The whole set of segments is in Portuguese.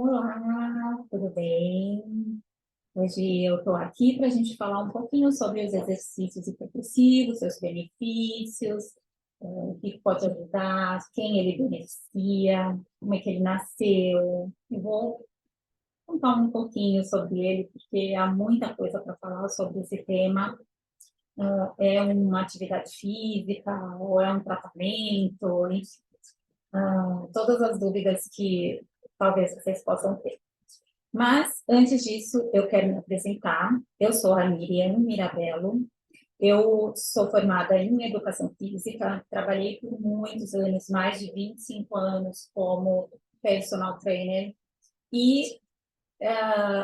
Olá, tudo bem? Hoje eu estou aqui para a gente falar um pouquinho sobre os exercícios hipopressivos, seus benefícios, o que pode ajudar, quem ele beneficia, como é que ele nasceu. Eu vou contar um pouquinho sobre ele, porque há muita coisa para falar sobre esse tema. É uma atividade física ou é um tratamento, enfim, todas as dúvidas que talvez vocês possam ter. Mas, antes disso, eu quero me apresentar. Eu sou a Miriam Mirabello. Eu sou formada em Educação Física. Trabalhei por muitos anos, mais de 25 anos, como personal trainer. E,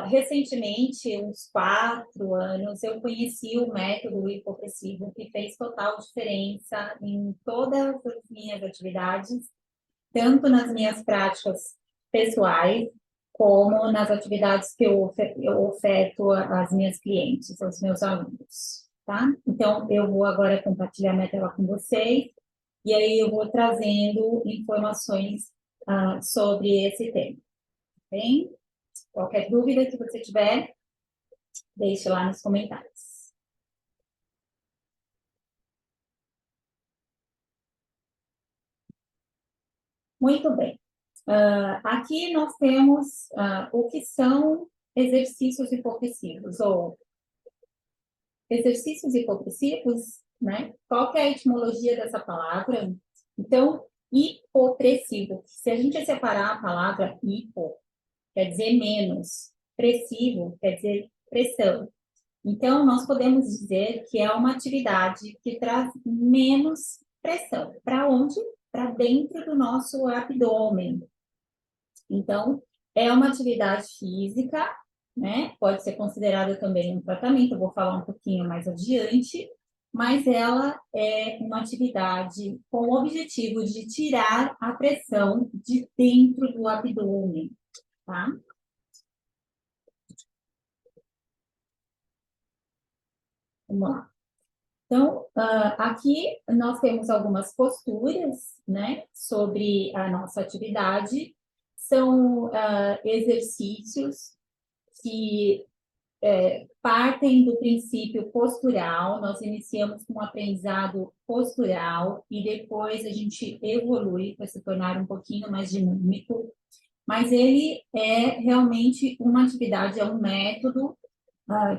recentemente, uns 4 anos, eu conheci o método hipopressivo, que fez total diferença em todas as minhas atividades, tanto nas minhas práticas pessoais, como nas atividades que eu oferto às minhas clientes, aos meus alunos, tá? Então, eu vou agora compartilhar minha tela com vocês, e aí eu vou trazendo informações sobre esse tema, tá bem? Qualquer dúvida que você tiver, deixe lá nos comentários. Muito bem. Aqui nós temos o que são exercícios hipopressivos, ou exercícios hipopressivos, né? Qual que é a etimologia dessa palavra? Então, hipopressivo, se a gente separar a palavra hipo, quer dizer menos, pressivo quer dizer pressão. Então, nós podemos dizer que é uma atividade que traz menos pressão. Para onde? Para dentro do nosso abdômen. Então, é uma atividade física, né? Pode ser considerada também um tratamento, eu vou falar um pouquinho mais adiante, mas ela é uma atividade com o objetivo de tirar a pressão de dentro do abdômen, tá? Vamos lá. Então, aqui nós temos algumas posturas, né, sobre a nossa atividade. São exercícios que partem do princípio postural. Nós iniciamos com um aprendizado postural e depois a gente evolui para se tornar um pouquinho mais dinâmico, mas ele é realmente uma atividade, é um método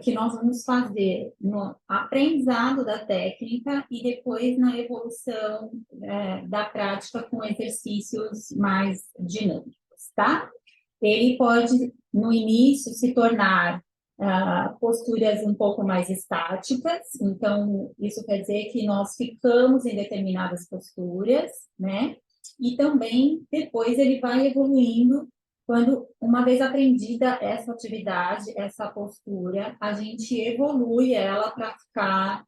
que nós vamos fazer no aprendizado da técnica e depois na evolução da prática com exercícios mais dinâmicos, tá? Ele pode, no início, se tornar posturas um pouco mais estáticas, então, isso quer dizer que nós ficamos em determinadas posturas, né? E também, depois, ele vai evoluindo quando, uma vez aprendida essa atividade, essa postura, a gente evolui ela para ficar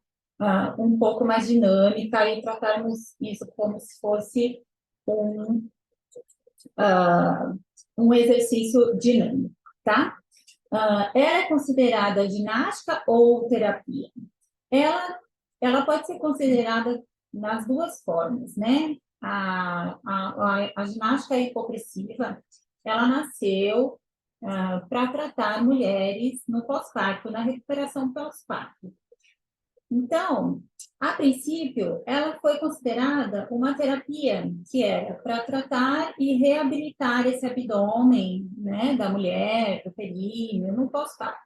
um pouco mais dinâmica e tratarmos isso como se fosse um, um exercício dinâmico, tá? Ela é considerada ginástica ou terapia? Ela, ela pode ser considerada nas duas formas, né? A ginástica hipopressiva, ela nasceu para tratar mulheres no pós-parto, na recuperação pós-parto. Então, a princípio, ela foi considerada uma terapia que era para tratar e reabilitar esse abdômen, né, da mulher, do períneo, no pós-parto.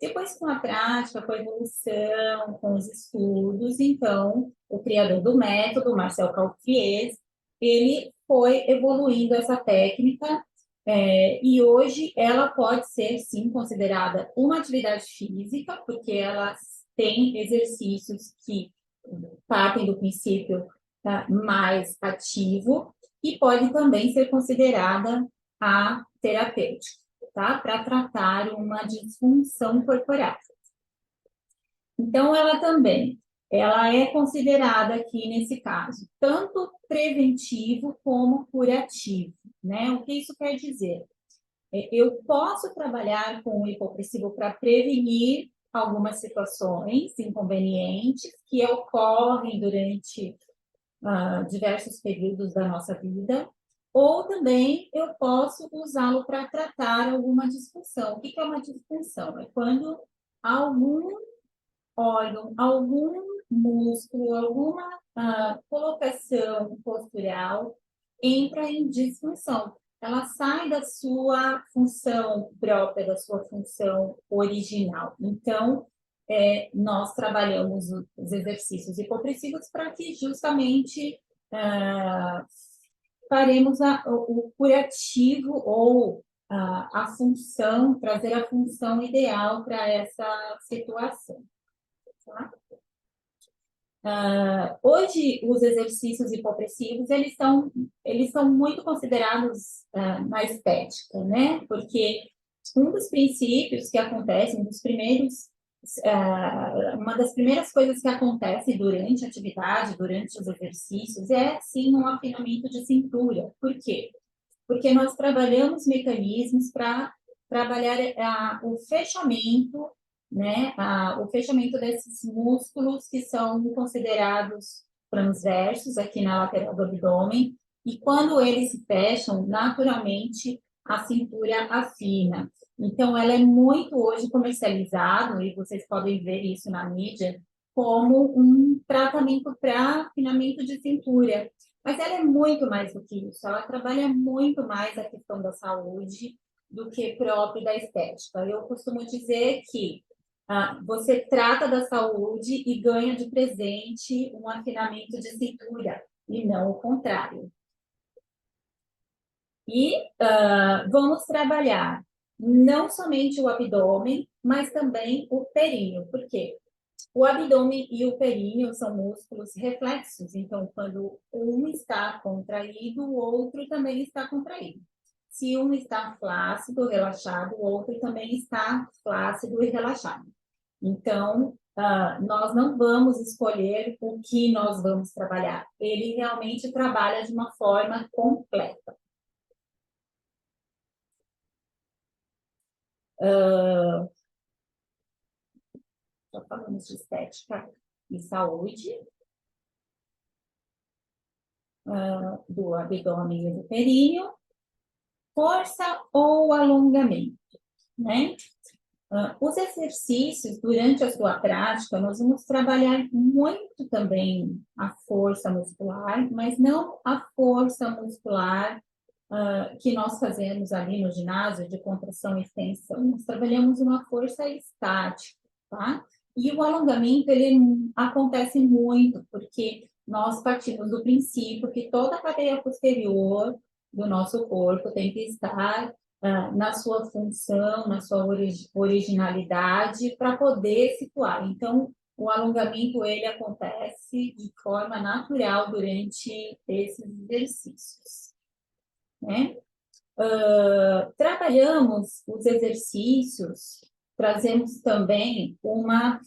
Depois, com a prática, com a evolução, com os estudos, então, o criador do método, Marcel Caufies, ele foi evoluindo essa técnica e hoje ela pode ser, sim, considerada uma atividade física, porque ela tem exercícios que partem do princípio mais ativo e pode também ser considerada a terapêutica, tá? Para tratar uma disfunção corporal. Então, ela é considerada aqui nesse caso, tanto preventivo como curativo, né? O que isso quer dizer? Eu posso trabalhar com o hipopressivo para prevenir algumas situações inconvenientes que ocorrem durante diversos períodos da nossa vida, ou também eu posso usá-lo para tratar alguma disfunção. O que é uma disfunção? É quando algum órgão, algum músculo, alguma colocação postural entra em disfunção. Ela sai da sua função própria, da sua função original. Então, nós trabalhamos os exercícios hipopressivos para que justamente faremos o curativo ou a função, trazer a função ideal para essa situação. Tá? Hoje, os exercícios hipopressivos, eles são muito considerados na estética, né? Porque um dos princípios que acontece, uma das primeiras coisas que acontece durante a atividade, durante os exercícios, é, sim, um afinamento de cintura. Por quê? Porque nós trabalhamos mecanismos para trabalhar o fechamento, né, o fechamento desses músculos que são considerados transversos aqui na lateral do abdômen, e quando eles se fecham, naturalmente a cintura afina. Então, ela é muito hoje comercializado, e vocês podem ver isso na mídia, como um tratamento para afinamento de cintura. Mas ela é muito mais do que isso, ela trabalha muito mais a questão da saúde do que próprio da estética. Eu costumo dizer que você trata da saúde e ganha de presente um afinamento de cintura, e não o contrário. E vamos trabalhar não somente o abdômen, mas também o períneo. Por quê? O abdômen e o períneo são músculos reflexos, então, quando um está contraído, o outro também está contraído. Se um está flácido, relaxado, o outro também está flácido e relaxado. Então, nós não vamos escolher o que nós vamos trabalhar. Ele realmente trabalha de uma forma completa. Já falamos de estética e saúde, do abdômen e do períneo. Força ou alongamento, né? Os exercícios, durante a sua prática, nós vamos trabalhar muito também a força muscular, mas não a força muscular que nós fazemos ali no ginásio, de contração e extensão. Nós trabalhamos uma força estática, tá? E o alongamento, ele acontece muito, porque nós partimos do princípio que toda a cadeia posterior do nosso corpo tem que estar na sua função, na sua originalidade, para poder situar. Então, o alongamento, ele acontece de forma natural durante esses exercícios, né? Trabalhamos os exercícios, trazemos também uma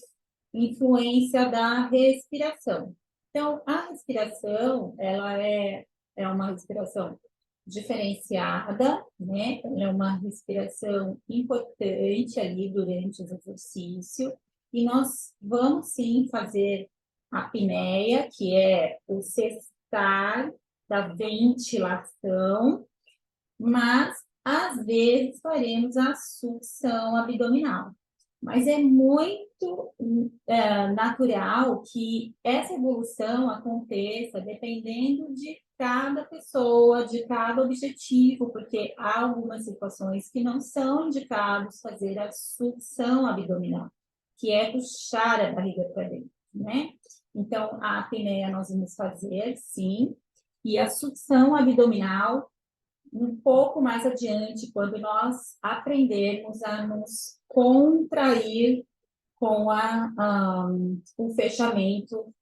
influência da respiração. Então, a respiração, ela é uma respiração diferenciada, né? Ela é uma respiração importante ali durante o exercício, e nós vamos sim fazer a apneia, que é o cessar da ventilação, mas às vezes faremos a sucção abdominal. Mas é muito natural que essa evolução aconteça dependendo de cada pessoa, de cada objetivo, porque há algumas situações que não são indicados fazer a sucção abdominal, que é puxar a barriga para dentro, né? Então, a apneia nós vamos fazer, sim, e a sucção abdominal um pouco mais adiante, quando nós aprendermos a nos contrair com o fechamento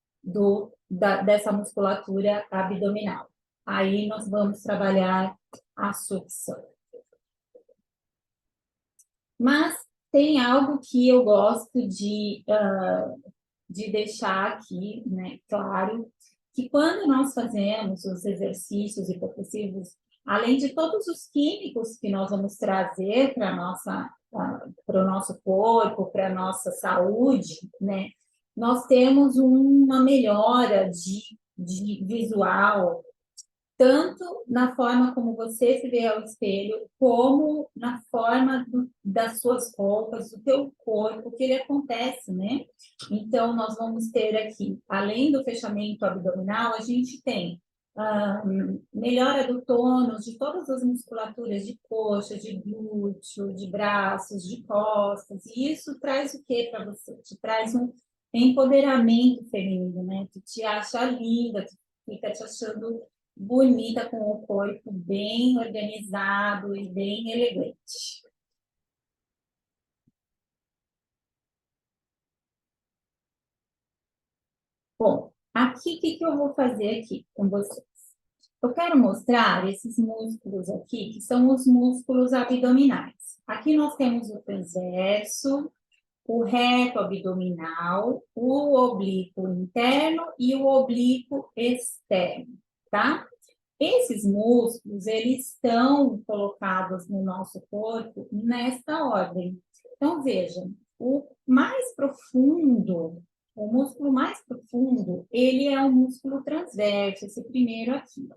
dessa musculatura abdominal. Aí nós vamos trabalhar a sucção. Mas tem algo que eu gosto de deixar aqui, né, claro, que quando nós fazemos os exercícios hipopressivos, além de todos os químicos que nós vamos trazer para o nosso corpo, para a nossa saúde, né, nós temos uma melhora de visual, tanto na forma como você se vê ao espelho, como na forma das suas roupas, do teu corpo, que ele acontece, né? Então, nós vamos ter aqui, além do fechamento abdominal, a gente tem melhora do tônus de todas as musculaturas de coxa, de glúteo, de braços, de costas, e isso traz o que para você? Te traz um empoderamento feminino, né? Tu te acha linda, tu fica te achando bonita, com o corpo bem organizado e bem elegante. Bom, aqui, o que eu vou fazer aqui com vocês? Eu quero mostrar esses músculos aqui, que são os músculos abdominais. Aqui nós temos o transverso, o reto abdominal, o oblíquo interno e o oblíquo externo, tá? Esses músculos, eles estão colocados no nosso corpo nesta ordem. Então, vejam, o mais profundo, o músculo mais profundo, ele é o músculo transverso, esse primeiro aqui.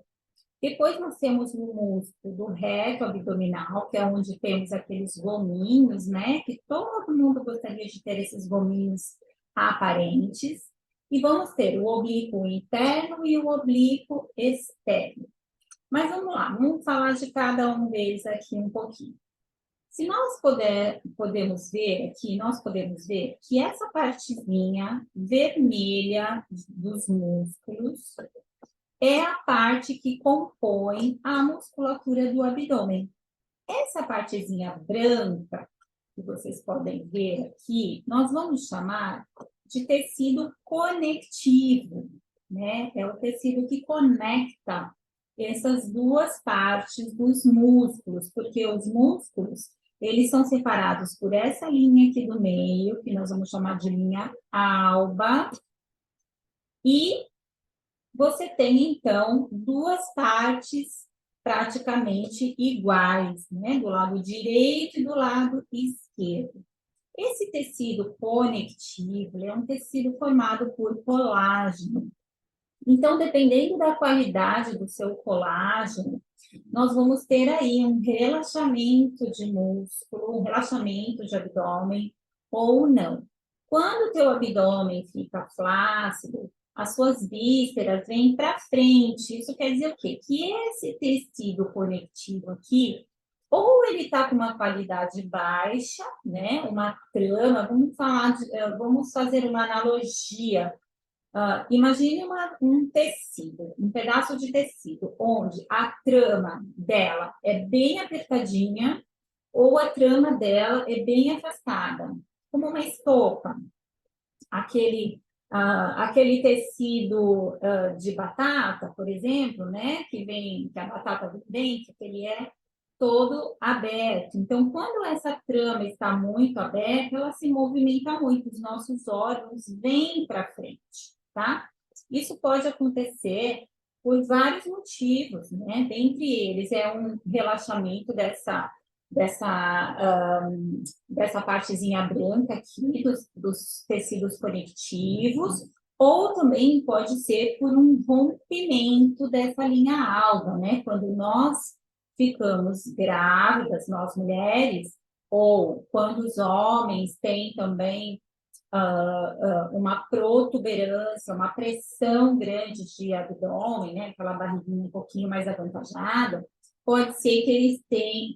Depois nós temos o músculo do reto abdominal, que é onde temos aqueles gominhos, né? Que todo mundo gostaria de ter esses gominhos aparentes. E vamos ter o oblíquo interno e o oblíquo externo. Mas vamos lá, vamos falar de cada um deles aqui um pouquinho. Se nós podemos ver aqui, nós podemos ver que essa partezinha vermelha dos músculos é a parte que compõe a musculatura do abdômen. Essa partezinha branca, que vocês podem ver aqui, nós vamos chamar de tecido conectivo, né? É o tecido que conecta essas duas partes dos músculos, porque os músculos, eles são separados por essa linha aqui do meio, que nós vamos chamar de linha alba, e você tem, então, duas partes praticamente iguais, né? Do lado direito e do lado esquerdo. Esse tecido conectivo é um tecido formado por colágeno. Então, dependendo da qualidade do seu colágeno, nós vamos ter aí um relaxamento de músculo, um relaxamento de abdômen ou não. Quando o teu abdômen fica flácido, as suas vísceras vêm para frente. Isso quer dizer o quê? Que esse tecido conectivo aqui, ou ele está com uma qualidade baixa, né? Uma trama, vamos fazer uma analogia. Imagine um tecido, um pedaço de tecido, onde a trama dela é bem apertadinha ou a trama dela é bem afastada, como uma estopa. Aquele tecido de batata, por exemplo, né, que a batata vem dentro, que ele é todo aberto. Então, quando essa trama está muito aberta, ela se movimenta muito, os nossos órgãos vêm para frente, tá? Isso pode acontecer por vários motivos, né? Dentre eles é um relaxamento dessa partezinha branca aqui dos tecidos conectivos, ou também pode ser por um rompimento dessa linha alba, né? Quando nós ficamos grávidas, nós mulheres, ou quando os homens têm também uma protuberância, uma pressão grande de abdômen, né? Aquela barriguinha um pouquinho mais avantajada, pode ser que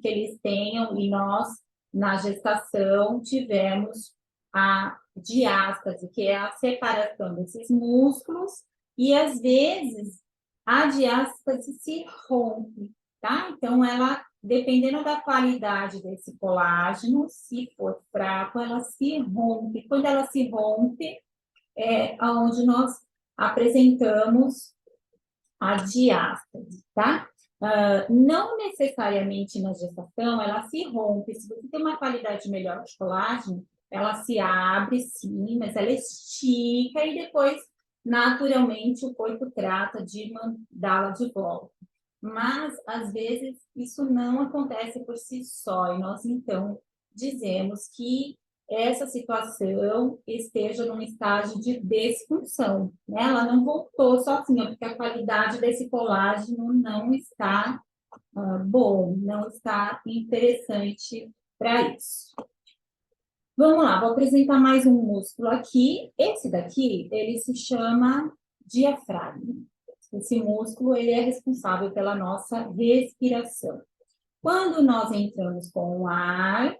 eles tenham, e nós, na gestação, tivemos a diástase, que é a separação desses músculos, e às vezes a diástase se rompe, tá? Então, ela, dependendo da qualidade desse colágeno, se for fraco, ela se rompe. Quando ela se rompe, é onde nós apresentamos a diástase, tá? Não necessariamente na gestação, ela se rompe. Se você tem uma qualidade melhor de colágeno, ela se abre, sim, mas ela estica e depois, naturalmente, o corpo trata de mandá-la de volta. Mas, às vezes, isso não acontece por si só, e nós, então, dizemos que essa situação esteja num estágio de desfunção, né? Ela não voltou sozinha, porque a qualidade desse colágeno não está bom, não está interessante para isso. Vamos lá, vou apresentar mais um músculo aqui. Esse daqui, ele se chama diafragma. Esse músculo, ele é responsável pela nossa respiração. Quando nós entramos com o ar,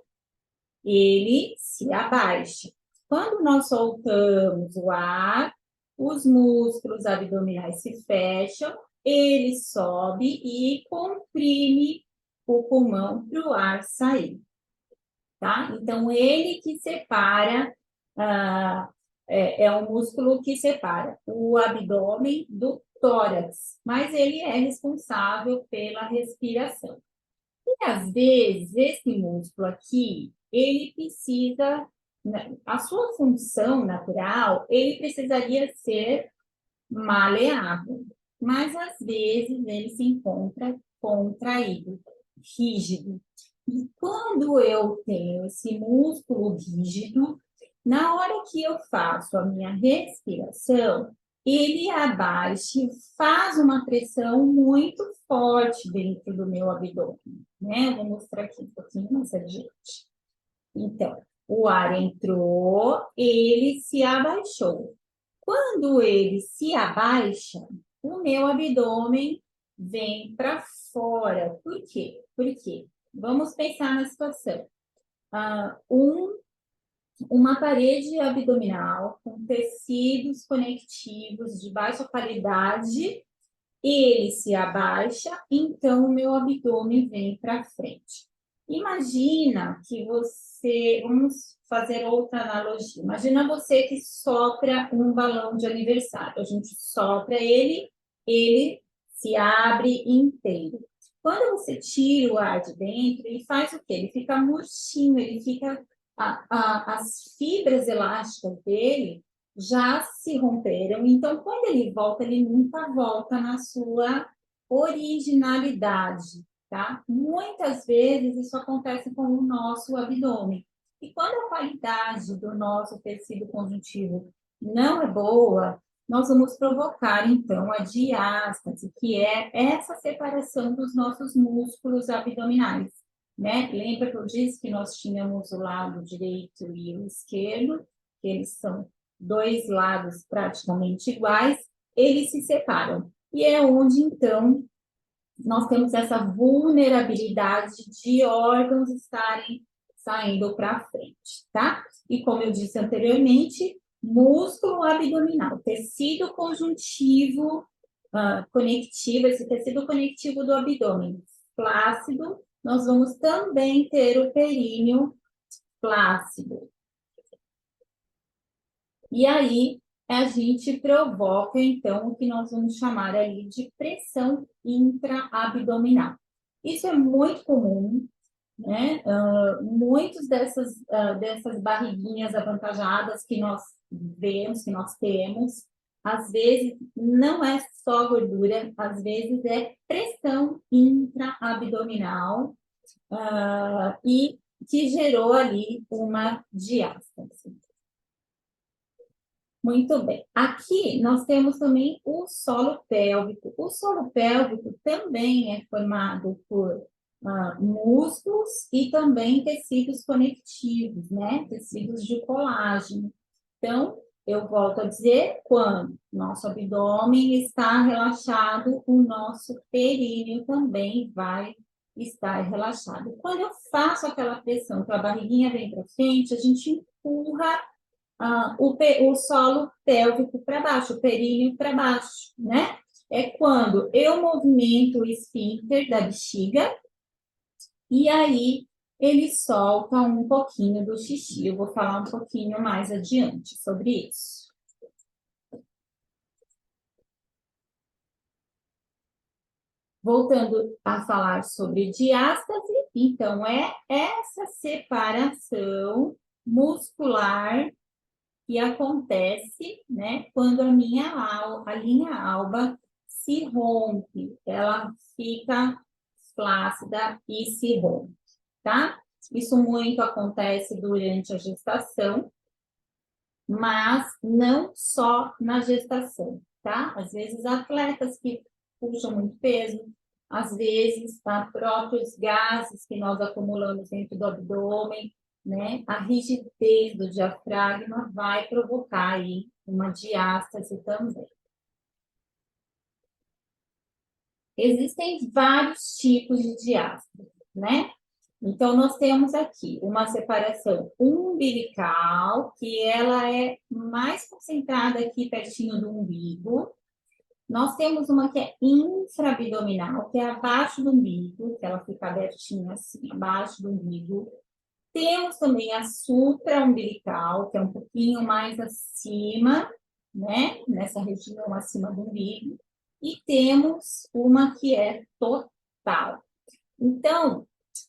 ele se abaixa. Quando nós soltamos o ar, os músculos abdominais se fecham, ele sobe e comprime o pulmão para o ar sair. Tá? Então, ele que separa, é um músculo que separa o abdômen do tórax, mas ele é responsável pela respiração. E, às vezes, esse músculo aqui, ele precisa, a sua função natural, ele precisaria ser maleável, mas, às vezes, ele se encontra contraído, rígido. E quando eu tenho esse músculo rígido, na hora que eu faço a minha respiração, ele abaixa e faz uma pressão muito forte dentro do meu abdômen, né? Eu vou mostrar aqui um pouquinho mais adiante. Então, o ar entrou, ele se abaixou. Quando ele se abaixa, o meu abdômen vem para fora. Por quê? Porque vamos pensar na situação. Uma parede abdominal com tecidos conectivos de baixa qualidade, ele se abaixa, então o meu abdômen vem para frente. Imagina que você, vamos fazer outra analogia. Imagina você que sopra um balão de aniversário. A gente sopra ele, ele se abre inteiro. Quando você tira o ar de dentro, ele faz o quê? Ele fica murchinho, ele fica as fibras elásticas dele já se romperam. Então, quando ele volta, ele nunca volta na sua originalidade, tá? Muitas vezes isso acontece com o nosso abdômen. E quando a qualidade do nosso tecido conjuntivo não é boa, nós vamos provocar, então, a diástase, que é essa separação dos nossos músculos abdominais, né? Lembra que eu disse que nós tínhamos o lado direito e o esquerdo, que eles são dois lados praticamente iguais, eles se separam. E é onde, então, nós temos essa vulnerabilidade de órgãos estarem saindo para frente, tá? E como eu disse anteriormente, músculo abdominal, tecido conjuntivo conectivo, esse tecido conectivo do abdômen flácido, nós vamos também ter o períneo flácido. E aí, a gente provoca, então, o que nós vamos chamar ali de pressão intraabdominal. Isso é muito comum, né? Muitas dessas barriguinhas avantajadas que nós vemos, que nós temos, às vezes não é só gordura, às vezes é pressão intraabdominal, e que gerou ali uma diástase. Muito bem. Aqui nós temos também o solo pélvico. O solo pélvico também é formado por músculos e também tecidos conectivos, né? Tecidos de colágeno. Então, eu volto a dizer, quando nosso abdômen está relaxado, o nosso períneo também vai estar relaxado. Quando eu faço aquela pressão que a barriguinha vem para frente, a gente empurra o solo pélvico para baixo, o períneo para baixo, né? É quando eu movimento o esfíncter da bexiga e aí ele solta um pouquinho do xixi. Eu vou falar um pouquinho mais adiante sobre isso. Voltando a falar sobre diástase, então é essa separação muscular que acontece, né, quando a linha alba se rompe, ela fica flácida e se rompe, tá? Isso muito acontece durante a gestação, mas não só na gestação, tá? Às vezes, atletas que puxam muito peso, às vezes, próprios gases que nós acumulamos dentro do abdômen, né? A rigidez do diafragma vai provocar aí uma diástase também. Existem vários tipos de diástase, né? Então, nós temos aqui uma separação umbilical, que ela é mais concentrada aqui pertinho do umbigo. Nós temos uma que é infraabdominal, que é abaixo do umbigo, que ela fica abertinha assim, abaixo do umbigo. Temos também a supraumbilical, que é um pouquinho mais acima, né? Nessa região acima do umbigo. E temos uma que é total. Então,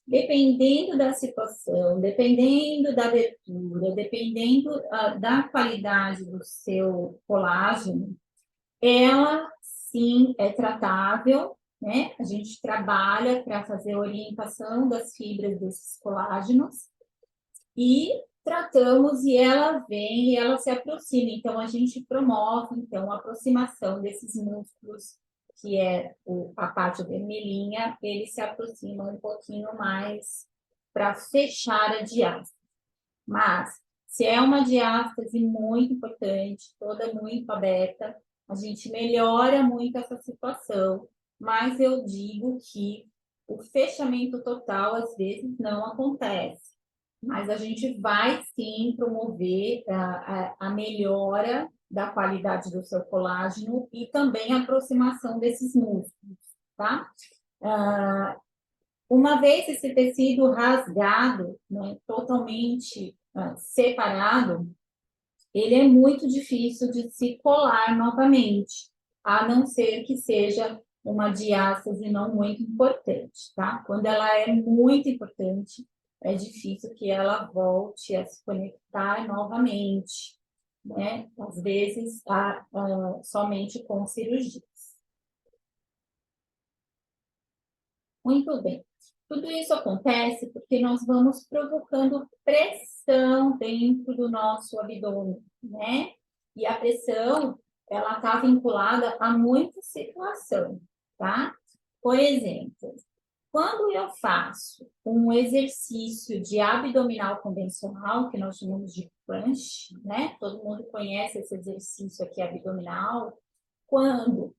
dependendo da situação, dependendo da abertura, dependendo da qualidade do seu colágeno, ela sim é tratável, né? A gente trabalha para fazer a orientação das fibras desses colágenos e tratamos e ela vem e ela se aproxima. Então, a gente promove então, a aproximação desses músculos, que é a parte vermelhinha, eles se aproximam um pouquinho mais para fechar a diástase. Mas, se é uma diástase muito importante, toda muito aberta, a gente melhora muito essa situação, mas eu digo que o fechamento total, às vezes, não acontece. Mas a gente vai, sim, promover a melhora da qualidade do seu colágeno e também a aproximação desses músculos, tá? Uma vez esse tecido rasgado, né, totalmente separado, ele é muito difícil de se colar novamente, a não ser que seja uma diástase não muito importante, tá? Quando ela é muito importante, é difícil que ela volte a se conectar novamente, né? Às vezes, somente com cirurgias. Muito bem. Tudo isso acontece porque nós vamos provocando pressão dentro do nosso abdômen, né? E a pressão, ela está vinculada a muita situação, tá? Por exemplo, quando eu faço um exercício de abdominal convencional, que nós chamamos de crunch, né? Todo mundo conhece esse exercício aqui abdominal. Quando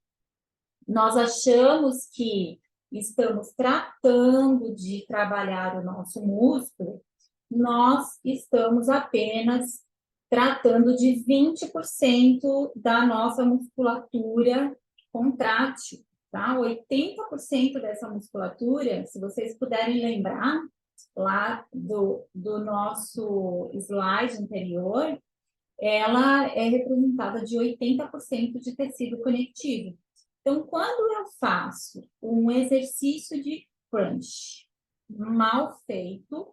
nós achamos que estamos tratando de trabalhar o nosso músculo, nós estamos apenas tratando de 20% da nossa musculatura contrátil, tá? 80% dessa musculatura, se vocês puderem lembrar lá do nosso slide anterior, ela é representada de 80% de tecido conectivo. Então, quando eu faço um exercício de crunch mal feito,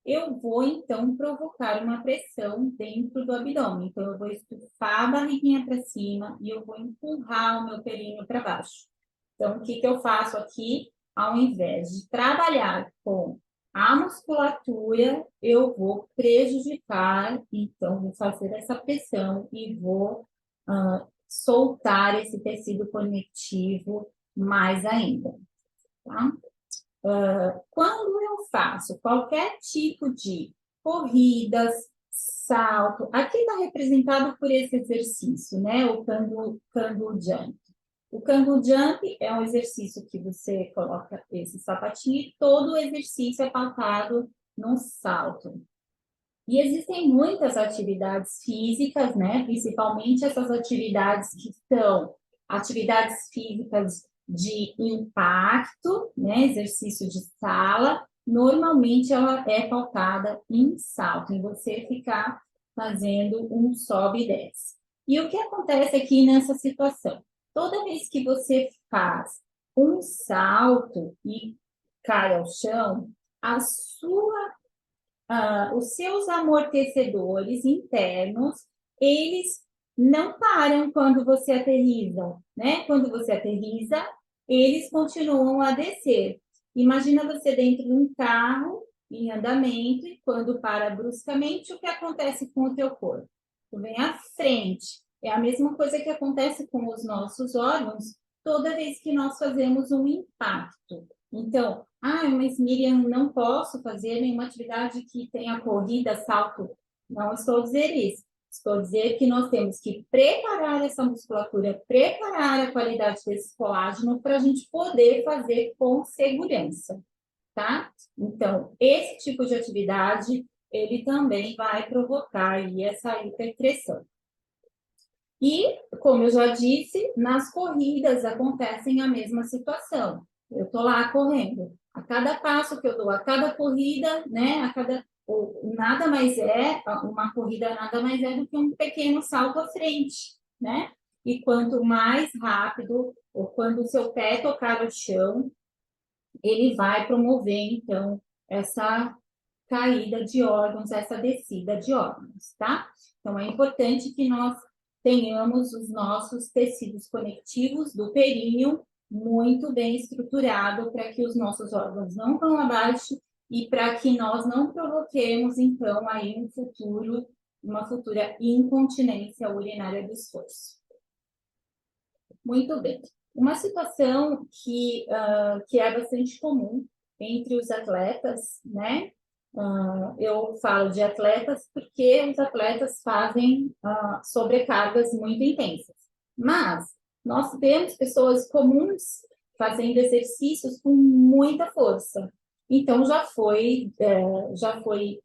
eu vou, então, provocar uma pressão dentro do abdômen. Então, eu vou estufar a barriguinha para cima e eu vou empurrar o meu períneo para baixo. Então, o que eu faço aqui? Ao invés de trabalhar com a musculatura, eu vou prejudicar, então, vou fazer essa pressão e vou soltar esse tecido conectivo mais ainda, tá? Quando eu faço qualquer tipo de corridas, salto, aqui está representado por esse exercício, né? O Kangoo Jump. O Kangoo Jump é um exercício que você coloca esse sapatinho e todo o exercício é pautado no salto. E existem muitas atividades físicas, né? Principalmente essas atividades que são atividades físicas de impacto, né? Exercício de sala. Normalmente ela é pautada em salto, em você ficar fazendo um sobe e desce. E o que acontece aqui nessa situação? Toda vez que você faz um salto e cai ao chão, os seus amortecedores internos, eles não param quando você aterriza, né? Quando você aterriza, eles continuam a descer. Imagina você dentro de um carro em andamento, e quando para bruscamente, o que acontece com o teu corpo? Tu vem à frente. É a mesma coisa que acontece com os nossos órgãos toda vez que nós fazemos um impacto. Então, mas Miriam, não posso fazer nenhuma atividade que tenha corrida, salto. Não estou a dizer isso. Estou a dizer que nós temos que preparar essa musculatura, preparar a qualidade desse colágeno para a gente poder fazer com segurança, tá? Então, esse tipo de atividade, ele também vai provocar aí essa hiperpressão. E, como eu já disse, nas corridas acontecem a mesma situação. Eu estou lá correndo. A cada passo que eu dou, a cada corrida, né? Nada mais é, uma corrida nada mais é do que um pequeno salto à frente, né? E quanto mais rápido, ou quando o seu pé tocar o chão, ele vai promover, então, essa caída de órgãos, essa descida de órgãos, tá? Então, é importante que nós tenhamos os nossos tecidos conectivos do períneo muito bem estruturado para que os nossos órgãos não vão abaixo e para que nós não provoquemos, então, aí uma futura incontinência urinária do esforço. Muito bem. Uma situação que é bastante comum entre os atletas, né? Eu falo de atletas porque os atletas fazem sobrecargas muito intensas. Mas nós temos pessoas comuns fazendo exercícios com muita força. Então, já foi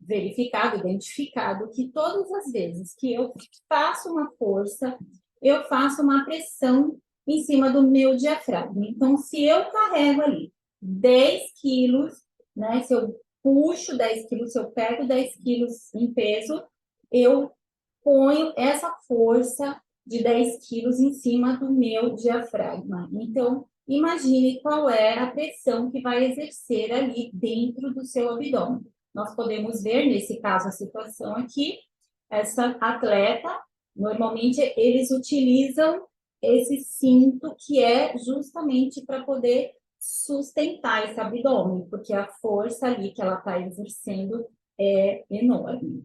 verificado, identificado, que todas as vezes que eu faço uma força, eu faço uma pressão em cima do meu diafragma. Então, se eu carrego ali 10 quilos, né, se eu puxo 10 quilos, se eu pego 10 quilos em peso, eu ponho essa força de 10 quilos em cima do meu diafragma. Então, imagine qual é a pressão que vai exercer ali dentro do seu abdômen. Nós podemos ver, nesse caso, a situação aqui, essa atleta, normalmente eles utilizam esse cinto que é justamente para poder sustentar esse abdômen, porque a força ali que ela está exercendo é enorme.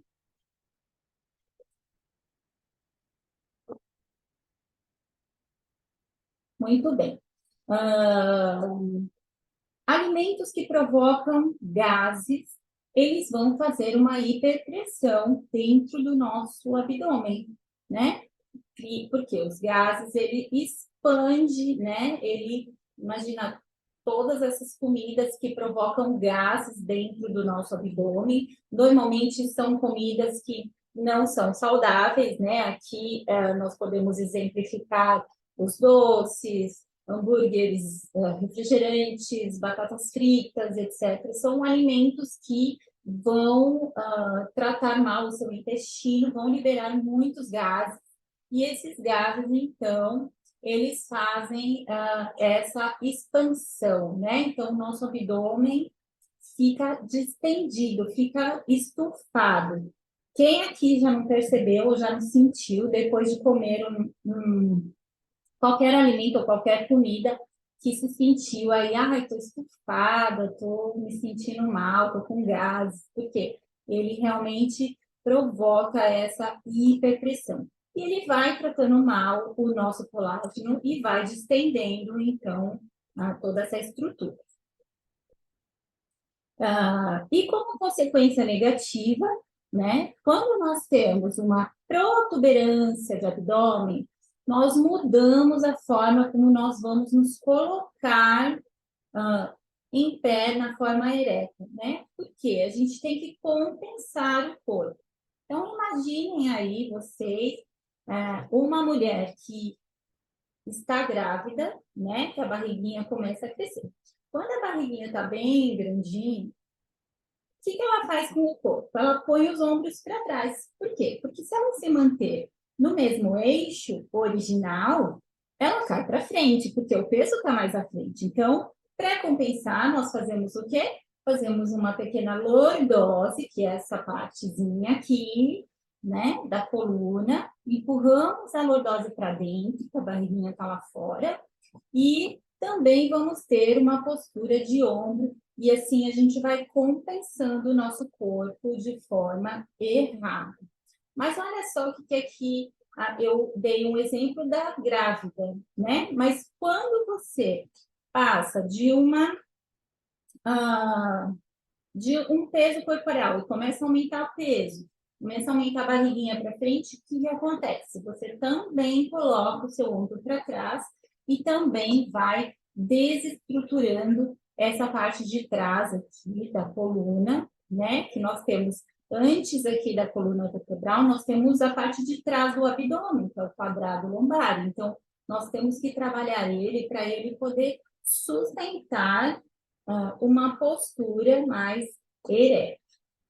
Muito bem. Alimentos que provocam gases, eles vão fazer uma hiperpressão dentro do nosso abdômen, né? Porque os gases, ele expande, né? Imagina, todas essas comidas que provocam gases dentro do nosso abdômen, normalmente são comidas que não são saudáveis, né? Aqui nós podemos exemplificar os doces, hambúrgueres, refrigerantes, batatas fritas, etc. São alimentos que vão tratar mal o seu intestino, vão liberar muitos gases, e esses gases, então, eles fazem essa expansão, né? Então, o nosso abdômen fica distendido, fica estufado. Quem aqui já não percebeu ou já não sentiu, depois de comer qualquer alimento ou qualquer comida, que se sentiu aí, estou estufada, estou me sentindo mal, estou com gases, porque ele realmente provoca essa hiperpressão. E ele vai tratando mal o nosso colágeno e vai distendendo, então, toda essa estrutura. E como consequência negativa, né, quando nós temos uma protuberância de abdômen, nós mudamos a forma como nós vamos nos colocar em pé na forma ereta, né? Porque a gente tem que compensar o corpo. Então, imaginem aí vocês uma mulher que está grávida, né? Que a barriguinha começa a crescer. Quando a barriguinha está bem grandinha, o que ela faz com o corpo? Ela põe os ombros para trás. Por quê? Porque se ela se manter no mesmo eixo original, ela cai para frente, porque o peso está mais à frente. Então, para compensar, nós fazemos o quê? Fazemos uma pequena lordose, que é essa partezinha aqui, né, da coluna, empurramos a lordose para dentro, que a barriguinha está lá fora, e também vamos ter uma postura de ombro, e assim a gente vai compensando o nosso corpo de forma errada. Mas olha só o que aqui eu dei um exemplo da grávida, né? Mas quando você passa de um peso corporal e começa a aumentar o peso, começa a aumentar a barriguinha para frente, o que acontece? Você também coloca o seu ombro para trás e também vai desestruturando essa parte de trás aqui da coluna, né? Que nós temos antes aqui da coluna vertebral, nós temos a parte de trás do abdômen, que é o quadrado lombar. Então, nós temos que trabalhar ele para ele poder sustentar uma postura mais ereta,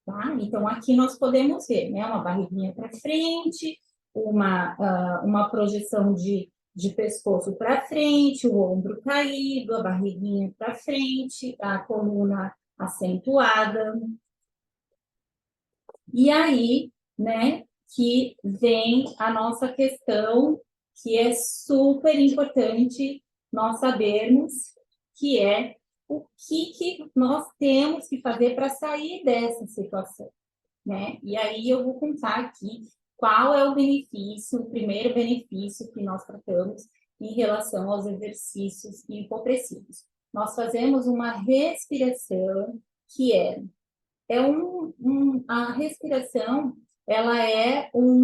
tá? Então, aqui nós podemos ver, né? Uma barriguinha para frente, uma projeção de pescoço para frente, o ombro caído, a barriguinha para frente, a coluna acentuada. E aí, né, que vem a nossa questão, que é super importante nós sabermos, que é o que nós temos que fazer para sair dessa situação, né? E aí eu vou contar aqui qual é o benefício, o primeiro benefício que nós tratamos em relação aos exercícios hipopressivos. Nós fazemos uma respiração que a respiração, ela é um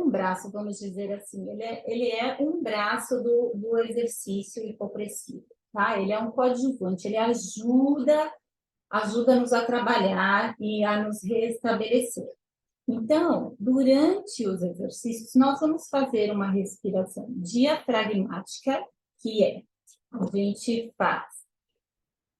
braço, vamos dizer assim, ele é um braço do exercício hipopressivo, tá? Ele é um coadjuvante, ele ajuda-nos a trabalhar e a nos restabelecer. Então, durante os exercícios, nós vamos fazer uma respiração diafragmática, que a gente faz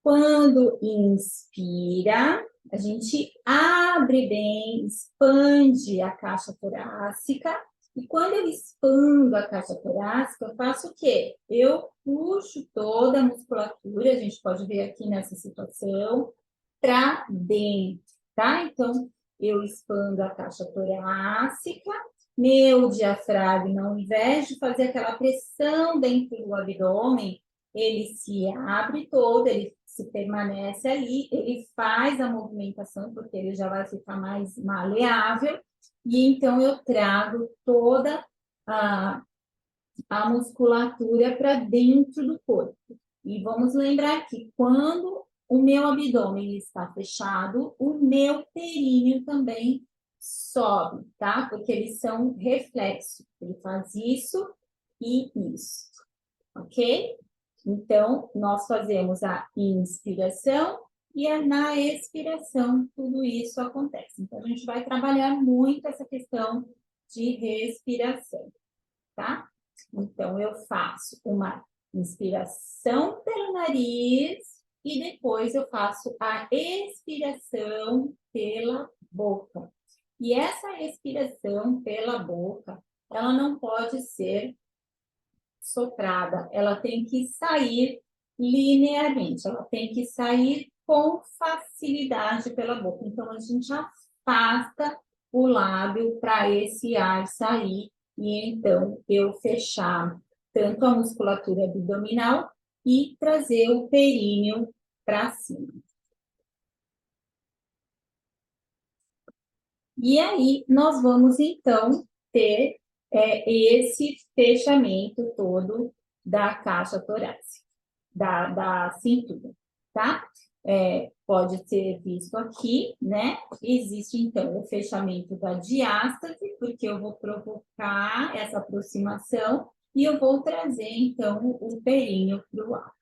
quando inspira, a gente abre bem, expande a caixa torácica. E quando eu expando a caixa torácica, eu faço o quê? Eu puxo toda a musculatura, a gente pode ver aqui nessa situação, para dentro, tá? Então, eu expando a caixa torácica, meu diafragma, ao invés de fazer aquela pressão dentro do abdômen, ele se abre todo, ele se permanece ali, ele faz a movimentação, porque ele já vai ficar mais maleável, e então eu trago toda a musculatura para dentro do corpo. E vamos lembrar que quando o meu abdômen está fechado, o meu períneo também sobe, tá? Porque eles são reflexos. Ele faz isso e isso, ok? Então, nós fazemos a inspiração e na expiração tudo isso acontece. Então, a gente vai trabalhar muito essa questão de respiração, tá? Então, eu faço uma inspiração pelo nariz e depois eu faço a expiração pela boca. E essa expiração pela boca, ela não pode ser soprada, ela tem que sair linearmente, ela tem que sair com facilidade pela boca. Então, a gente afasta o lábio para esse ar sair e então eu fechar tanto a musculatura abdominal e trazer o períneo para cima. E aí, nós vamos então ter esse fechamento todo da caixa torácica, da cintura, tá? Pode ser visto aqui, né? Existe, então, o fechamento da diástase, porque eu vou provocar essa aproximação e eu vou trazer, então, o períneo para o ar.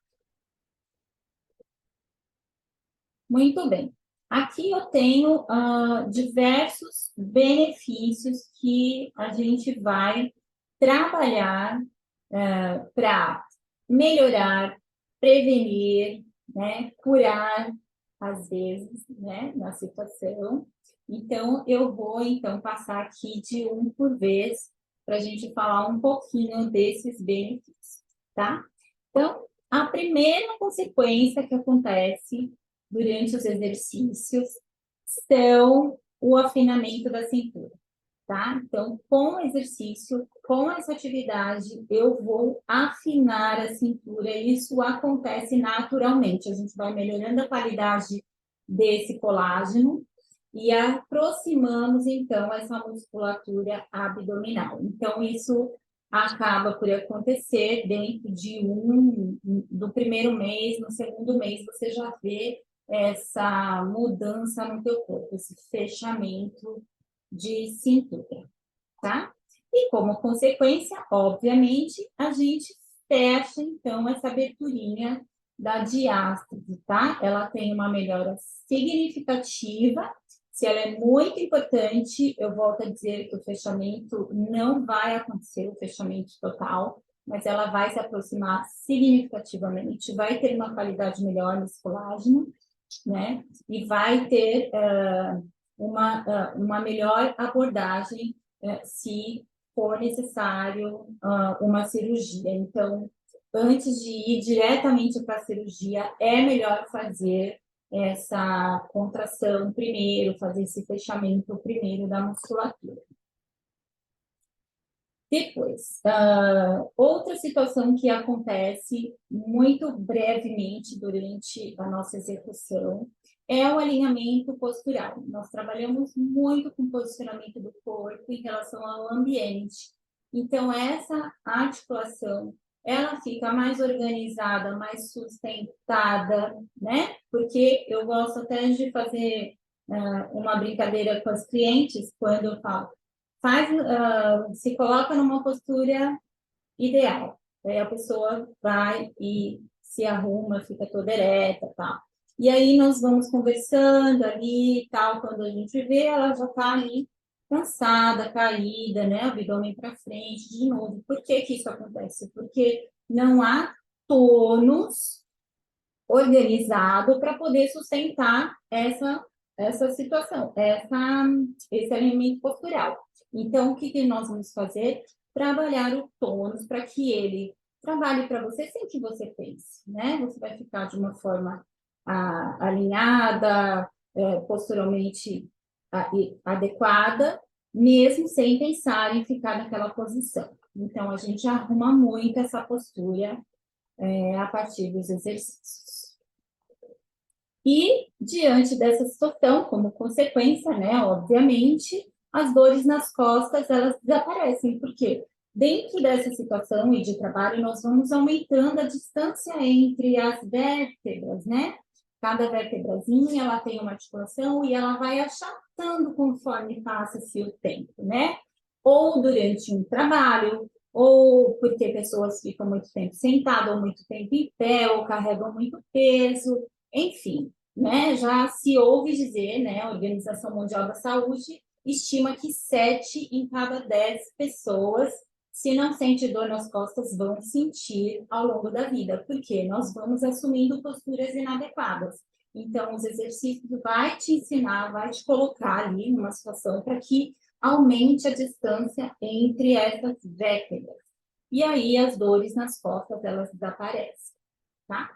Muito bem. Aqui eu tenho diversos benefícios que a gente vai trabalhar para melhorar, prevenir, né, curar, às vezes, né, na situação. Então, eu vou, então, passar aqui de um por vez para a gente falar um pouquinho desses benefícios, tá? Então, a primeira consequência que acontece durante os exercícios são o afinamento da cintura. tá? Então, com o exercício, com essa atividade, eu vou afinar a cintura, e isso acontece naturalmente. A gente vai melhorando a qualidade desse colágeno e aproximamos, então, essa musculatura abdominal. Então, isso acaba por acontecer dentro do primeiro mês, no segundo mês, você já vê essa mudança no teu corpo, esse fechamento de cintura, tá? E como consequência, obviamente, a gente fecha, então, essa aberturinha da diástase, tá? Ela tem uma melhora significativa. Se ela é muito importante, eu volto a dizer que o fechamento não vai acontecer, o fechamento total, mas ela vai se aproximar significativamente, vai ter uma qualidade melhor nesse colágeno, né? E vai ter uma melhor abordagem se for necessário uma cirurgia. Então, antes de ir diretamente para a cirurgia, é melhor fazer essa contração primeiro, fazer esse fechamento primeiro da musculatura. Depois, outra situação que acontece muito brevemente durante a nossa execução é o alinhamento postural. Nós trabalhamos muito com o posicionamento do corpo em relação ao ambiente. Então, essa articulação, ela fica mais organizada, mais sustentada, né? Porque eu gosto até de fazer uma brincadeira com as clientes, quando eu falo, se coloca numa postura ideal. Aí a pessoa vai e se arruma, fica toda ereta, tal. E aí nós vamos conversando ali e tal, quando a gente vê, ela já está ali cansada, caída, né? Abdômen para frente, de novo. Por que que isso acontece? Porque não há tônus organizado para poder sustentar essa situação, esse alinhamento postural. Então, o que nós vamos fazer? Trabalhar o tônus para que ele trabalhe para você sem que você pense, né? Você vai ficar de uma forma alinhada, posturalmente adequada, mesmo sem pensar em ficar naquela posição. Então, a gente arruma muito essa postura a partir dos exercícios. E, diante dessa situação, como consequência, né, obviamente, as dores nas costas, elas desaparecem, porque dentro dessa situação e de trabalho, nós vamos aumentando a distância entre as vértebras, né? Cada vértebrazinha, ela tem uma articulação e ela vai achatando conforme passa-se o tempo, né? Ou durante um trabalho, ou porque pessoas ficam muito tempo sentadas, ou muito tempo em pé, ou carregam muito peso, enfim, né, já se ouve dizer, né, a Organização Mundial da Saúde estima que 7 em cada 10 pessoas, se não sente dor nas costas, vão sentir ao longo da vida, porque nós vamos assumindo posturas inadequadas. Então, os exercícios vai te ensinar, vai te colocar ali numa situação para que aumente a distância entre essas vértebras. E aí, as dores nas costas, elas desaparecem, tá?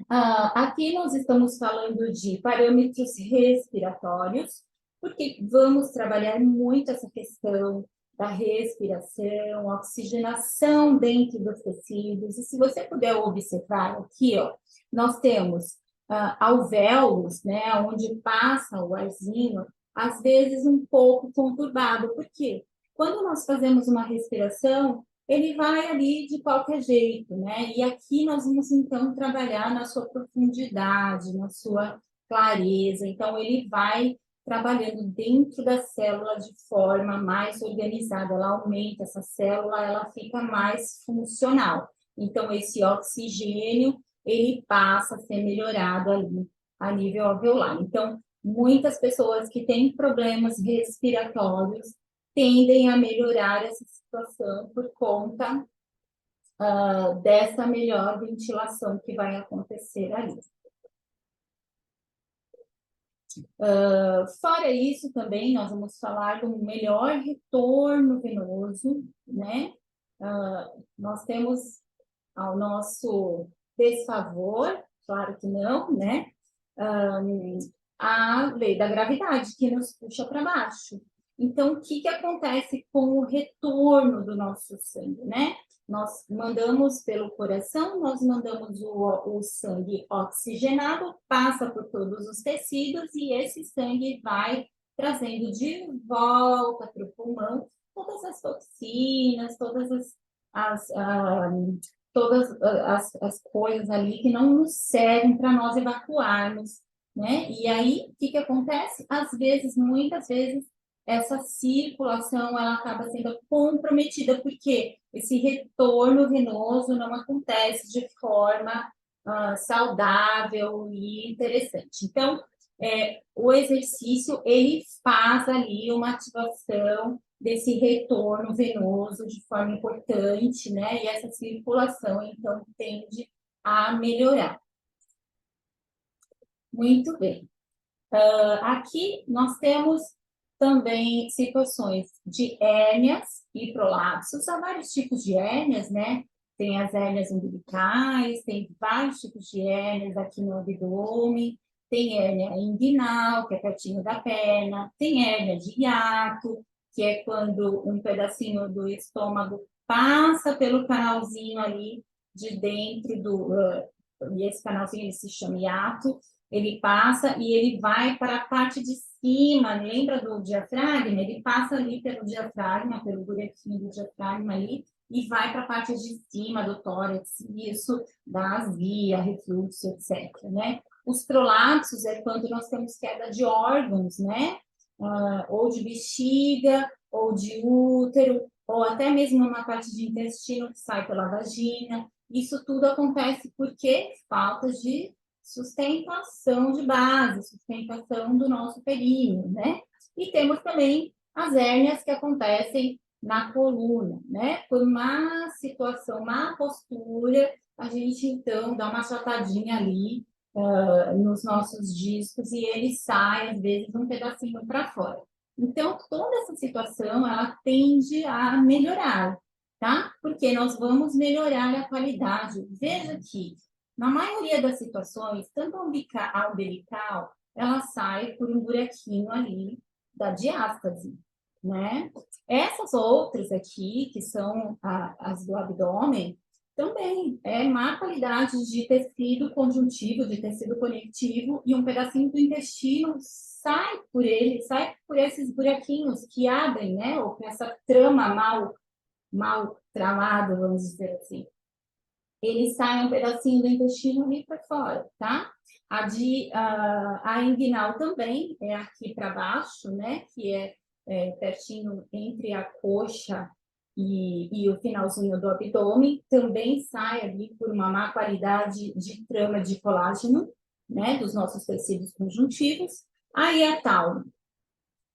Aqui nós estamos falando de parâmetros respiratórios, porque vamos trabalhar muito essa questão da respiração, oxigenação dentro dos tecidos. E se você puder observar aqui, ó, nós temos alvéolos, né, onde passa o arzinho, às vezes um pouco conturbado. Por quê? Quando nós fazemos uma respiração, ele vai ali de qualquer jeito, né? E aqui nós vamos, então, trabalhar na sua profundidade, na sua clareza. Então, ele vai trabalhando dentro da célula de forma mais organizada. Ela aumenta essa célula, ela fica mais funcional. Então, esse oxigênio, ele passa a ser melhorado ali a nível alveolar. Então, muitas pessoas que têm problemas respiratórios tendem a melhorar essa situação por conta dessa melhor ventilação que vai acontecer ali. Fora isso, também nós vamos falar do melhor retorno venoso, né? Nós temos ao nosso desfavor, claro que não, né? A lei da gravidade, que nos puxa para baixo. Então, o que acontece com o retorno do nosso sangue, né? Nós mandamos pelo coração, nós mandamos o sangue oxigenado, passa por todos os tecidos e esse sangue vai trazendo de volta para o pulmão todas as toxinas, todas as coisas ali que não nos servem para nós evacuarmos, né? E aí, o que acontece? Às vezes, muitas vezes, essa circulação ela acaba sendo comprometida, porque esse retorno venoso não acontece de forma saudável e interessante. Então, o exercício, ele faz ali uma ativação desse retorno venoso de forma importante, né? E essa circulação, então, tende a melhorar. Muito bem. Aqui nós temos também situações de hérnias e prolapsos. Há vários tipos de hérnias, né? Tem as hérnias umbilicais, tem vários tipos de hérnias aqui no abdômen, tem hérnia inguinal, que é pertinho da perna, tem hérnia de hiato, que é quando um pedacinho do estômago passa pelo canalzinho ali de dentro e esse canalzinho ele se chama hiato, ele passa e ele vai para a parte de cima, lembra do diafragma? Ele passa ali pelo diafragma, pelo buraquinho do diafragma ali, e vai para a parte de cima do tórax, e isso dá azia, refluxo, etc, né? Os prolapsos é quando nós temos queda de órgãos, né? Ou de bexiga, ou de útero, ou até mesmo uma parte de intestino que sai pela vagina. Isso tudo acontece porque falta de sustentação de base, sustentação do nosso períneo, né? E temos também as hérnias que acontecem na coluna, né? Por má situação, má postura, a gente então dá uma achatadinha ali nos nossos discos e ele sai, às vezes, um pedacinho para fora. Então, toda essa situação, ela tende a melhorar, tá? Porque nós vamos melhorar a qualidade. Veja que, na maioria das situações, tanto a umbilical, ela sai por um buraquinho ali da diástase, né? Essas outras aqui, que são as do abdômen, também é má qualidade de tecido conjuntivo, de tecido conectivo, e um pedacinho do intestino sai por ele, sai por esses buraquinhos que abrem, né? Ou com essa trama mal tramada, vamos dizer assim. Ele sai um pedacinho do intestino ali para fora, tá? A inguinal também é aqui para baixo, né? Que é pertinho entre a coxa e o finalzinho do abdômen, também sai ali por uma má qualidade de trama de colágeno, né? Dos nossos tecidos conjuntivos. Aí a tal,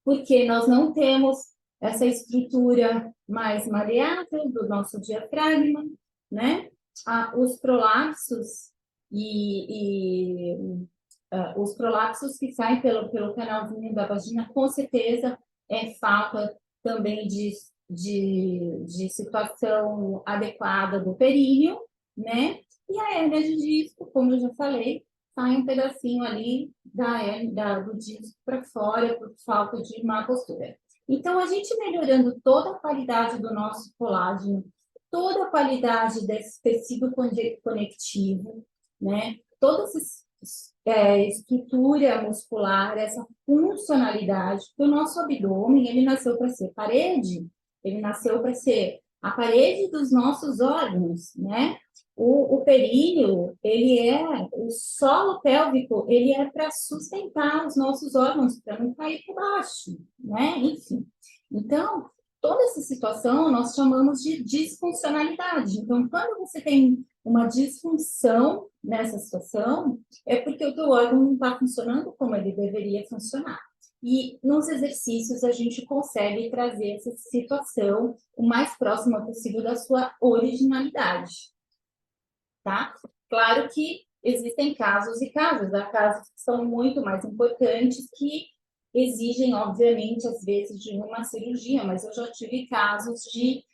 porque nós não temos essa estrutura mais maleável do nosso diafragma, né? Os prolapsos os prolapsos que saem pelo canalzinho da vagina, com certeza é falta também de situação adequada do períneo, né? E a hérnia de disco, como eu já falei, sai um pedacinho ali do disco para fora por falta de má postura. Então, a gente melhorando toda a qualidade do nosso colágeno, toda a qualidade desse tecido conectivo, né? Toda essa estrutura muscular, essa funcionalidade, porque o nosso abdômen, ele nasceu para ser parede, ele nasceu para ser a parede dos nossos órgãos, né? O períneo, o solo pélvico, ele é para sustentar os nossos órgãos, para não cair por baixo, né? Enfim. Então, toda essa situação nós chamamos de disfuncionalidade. Então, quando você tem uma disfunção nessa situação, é porque o teu órgão não está funcionando como ele deveria funcionar. E nos exercícios a gente consegue trazer essa situação o mais próxima possível da sua originalidade, tá? Claro que existem casos e casos, há casos que são muito mais importantes que exigem, obviamente, às vezes, de uma cirurgia, mas eu já tive casos de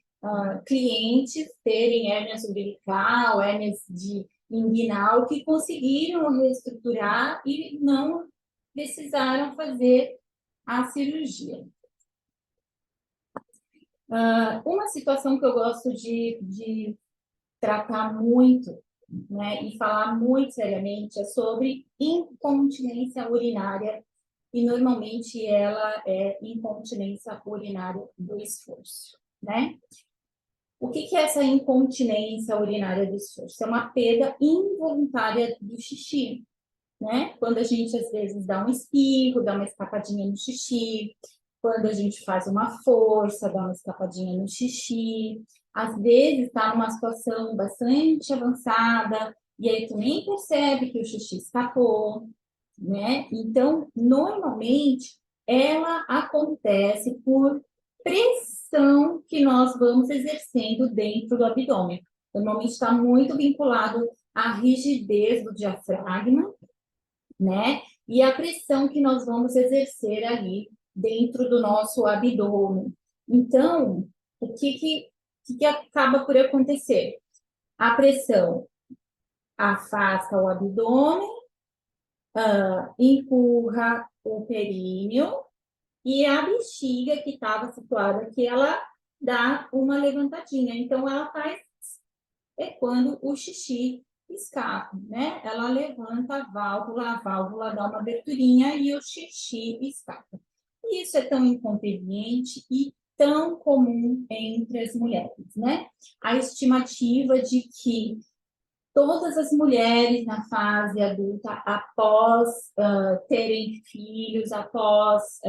clientes terem hérnias umbilical, hérnias de inguinal, que conseguiram reestruturar e não precisaram fazer a cirurgia. Uma situação que eu gosto de tratar muito, né, e falar muito seriamente é sobre incontinência urinária, e normalmente ela é incontinência urinária do esforço, né? O que é essa incontinência urinária do esforço? É uma perda involuntária do xixi, né? Quando a gente, às vezes, dá um espirro, dá uma escapadinha no xixi, quando a gente faz uma força, dá uma escapadinha no xixi, às vezes está numa situação bastante avançada, e aí tu nem percebe que o xixi escapou, né? Então, normalmente, ela acontece por pressão que nós vamos exercendo dentro do abdômen. Normalmente está muito vinculado à rigidez do diafragma, né? E a pressão que nós vamos exercer ali dentro do nosso abdômen. Então, o que acaba por acontecer? A pressão afasta o abdômen, empurra o períneo e a bexiga que estava situada aqui, ela dá uma levantadinha. Então, ela faz quando o xixi escapa, né? Ela levanta a válvula dá uma aberturinha e o xixi escapa. E isso é tão inconveniente e tão comum entre as mulheres, né? A estimativa de que todas as mulheres na fase adulta, após terem filhos, após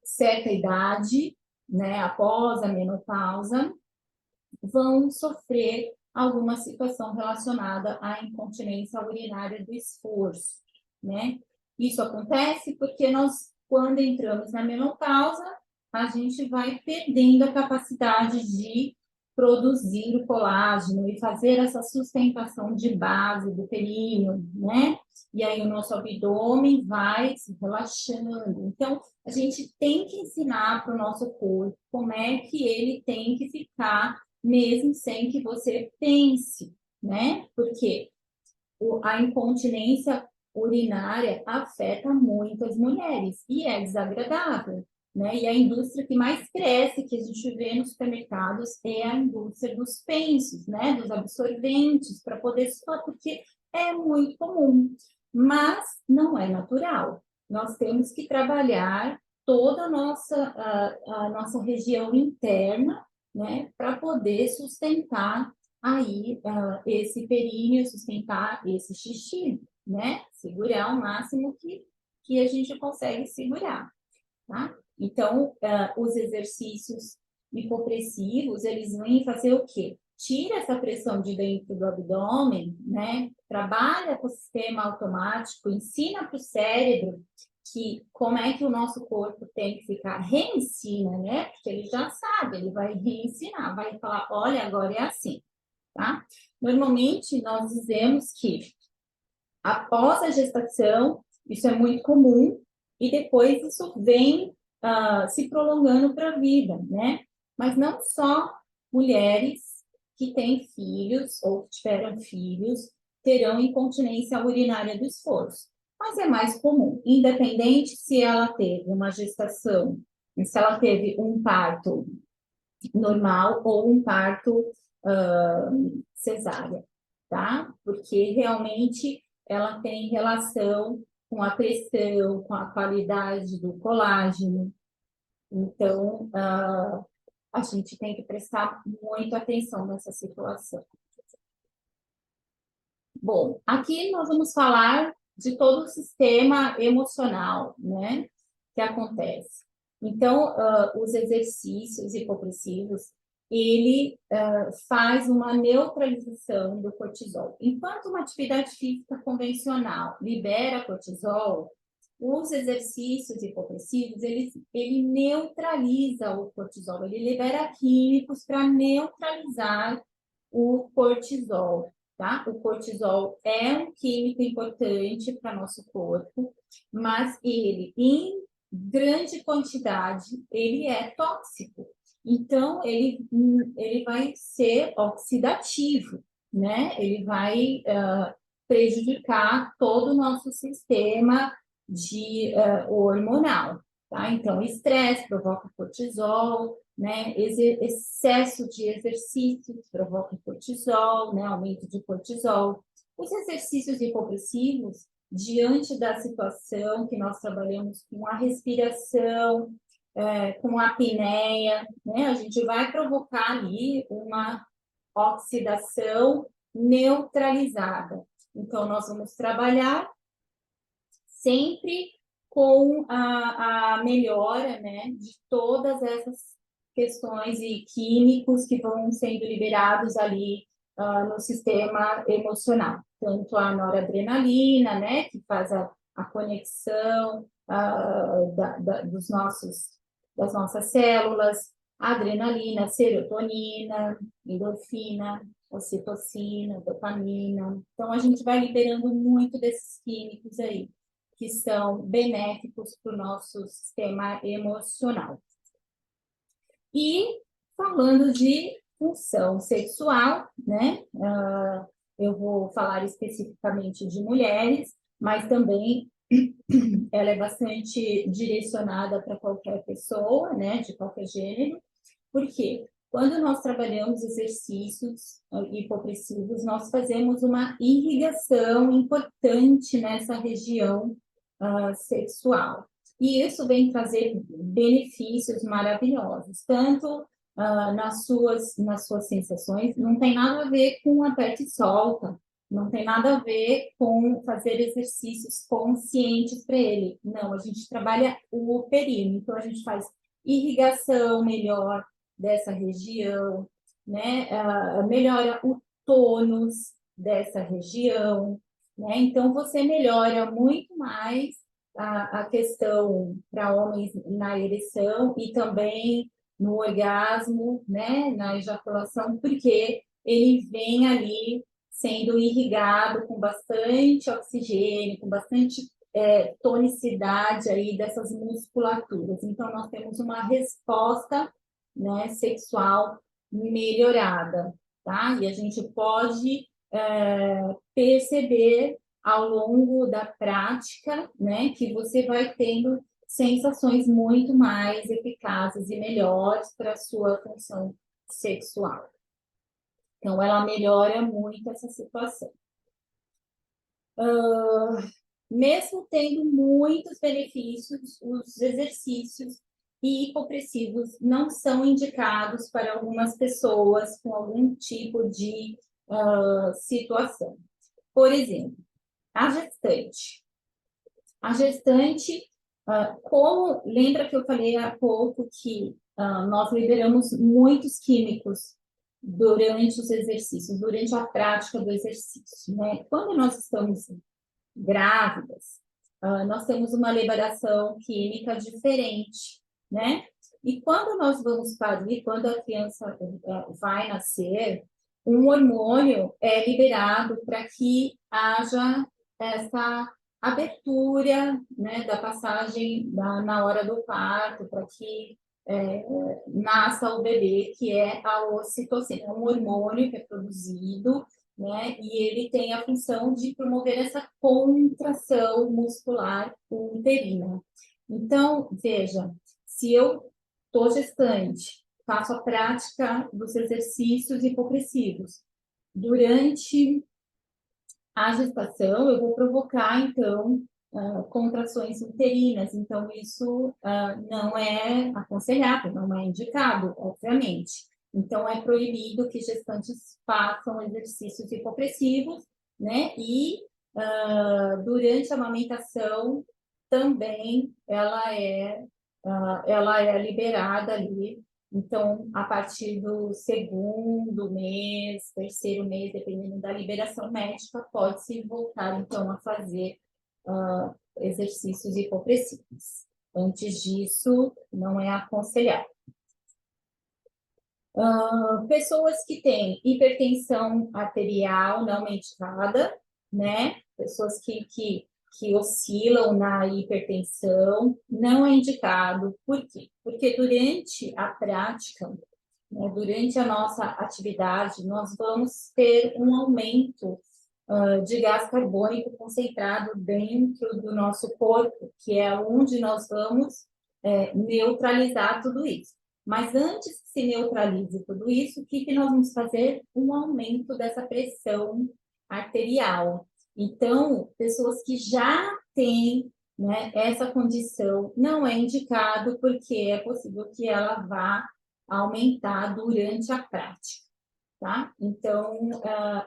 certa idade, né, após a menopausa, vão sofrer alguma situação relacionada à incontinência urinária do esforço, né? Isso acontece porque nós, quando entramos na menopausa, a gente vai perdendo a capacidade de produzir o colágeno e fazer essa sustentação de base do períneo, né? E aí o nosso abdômen vai se relaxando. Então, a gente tem que ensinar para o nosso corpo como é que ele tem que ficar mesmo sem que você pense, né? Porque a incontinência urinária afeta muito as mulheres e é desagradável, né? E a indústria que mais cresce, que a gente vê nos supermercados, é a indústria dos pensos, né? Dos absorventes, para poder suar, porque é muito comum, mas não é natural. Nós temos que trabalhar toda a nossa região interna, né? Para poder sustentar aí esse períneo, sustentar esse xixi, né? Segurar o máximo que a gente consegue segurar, tá? Então, os exercícios hipopressivos, eles vêm fazer o quê? Tira essa pressão de dentro do abdômen, né? Trabalha com o sistema automático, ensina para o cérebro que como é que o nosso corpo tem que ficar, reensina, né? Porque ele já sabe, ele vai reensinar, vai falar, olha, agora é assim, tá? Normalmente, nós dizemos que após a gestação, isso é muito comum, e depois isso vem se prolongando para a vida, né? Mas não só mulheres que têm filhos ou que tiveram filhos terão incontinência urinária do esforço, mas é mais comum, independente se ela teve uma gestação, se ela teve um parto normal ou um parto cesárea, tá? Porque realmente ela tem relação com a pressão, com a qualidade do colágeno. Então, a gente tem que prestar muita atenção nessa situação. Bom, aqui nós vamos falar de todo o sistema emocional, né, que acontece. Então, os exercícios hipopressivos, ele faz uma neutralização do cortisol. Enquanto uma atividade física convencional libera cortisol, os exercícios hipopressivos, ele neutraliza o cortisol, ele libera químicos para neutralizar o cortisol. Tá? O cortisol é um químico importante para nosso corpo, mas ele, em grande quantidade, ele é tóxico. Então, ele vai ser oxidativo, né? Ele vai prejudicar todo o nosso sistema hormonal, tá? Então, o estresse provoca cortisol, né? Excesso de exercícios provoca cortisol, né? Aumento de cortisol. Os exercícios hipopressivos, diante da situação que nós trabalhamos com a respiração, com a apneia, né? A gente vai provocar ali uma oxidação neutralizada. Então, nós vamos trabalhar sempre com a melhora, né, de todas essas questões e químicos que vão sendo liberados ali no sistema emocional. Tanto a noradrenalina, né, que faz a conexão das nossas células, a adrenalina, a serotonina, endorfina, ocitocina, dopamina. Então, a gente vai liberando muito desses químicos aí, que são benéficos para o nosso sistema emocional. E falando de função sexual, né? Eu vou falar especificamente de mulheres, mas também ela é bastante direcionada para qualquer pessoa, né? De qualquer gênero. Por quê? Quando nós trabalhamos exercícios hipopressivos, nós fazemos uma irrigação importante nessa região sexual. E isso vem trazer benefícios maravilhosos, tanto nas suas sensações, não tem nada a ver com aperta e solta, não tem nada a ver com fazer exercícios conscientes para ele. Não, a gente trabalha o perímetro, então a gente faz irrigação melhor dessa região, né? Melhora o tônus dessa região, né? Então, você melhora muito mais a questão para homens na ereção e também no orgasmo, né? Na ejaculação, porque ele vem ali sendo irrigado com bastante oxigênio, com bastante tonicidade aí dessas musculaturas. Então, nós temos uma resposta, né, sexual melhorada, tá? E a gente pode perceber ao longo da prática, né, que você vai tendo sensações muito mais eficazes e melhores para a sua função sexual. Então, ela melhora muito essa situação. Mesmo tendo muitos benefícios, os exercícios hipopressivos não são indicados para algumas pessoas com algum tipo de situação. Por exemplo, a gestante. A gestante, lembra que eu falei há pouco que nós liberamos muitos químicos durante os exercícios, durante a prática do exercício, né? Quando nós estamos grávidas, nós temos uma liberação química diferente, né? E quando nós vamos parir, quando a criança vai nascer, um hormônio é liberado para que haja essa abertura, né, da passagem na hora do parto, para que nasça o bebê, que é a ocitocina, é um hormônio que é produzido, né, e ele tem a função de promover essa contração muscular uterina. Então, veja, se eu estou gestante, faço a prática dos exercícios hipopressivos, durante a gestação, eu vou provocar, então, contrações uterinas. Então, isso não é aconselhável, não é indicado, obviamente. Então, é proibido que gestantes façam exercícios hipopressivos, né? E durante a amamentação, também ela é liberada ali. Então, a partir do segundo mês, terceiro mês, dependendo da liberação médica, pode-se voltar, então, a fazer exercícios hipopressivos. Antes disso, não é aconselhável. Pessoas que têm hipertensão arterial não medicada, né? Pessoas que oscilam na hipertensão, não é indicado. Por quê? Porque durante a prática, né, durante a nossa atividade, nós vamos ter um aumento de gás carbônico concentrado dentro do nosso corpo, que é onde nós vamos neutralizar tudo isso. Mas antes que se neutralize tudo isso, o que nós vamos fazer? Um aumento dessa pressão arterial. Então, pessoas que já têm, né, essa condição, não é indicado, porque é possível que ela vá aumentar durante a prática, tá? Então,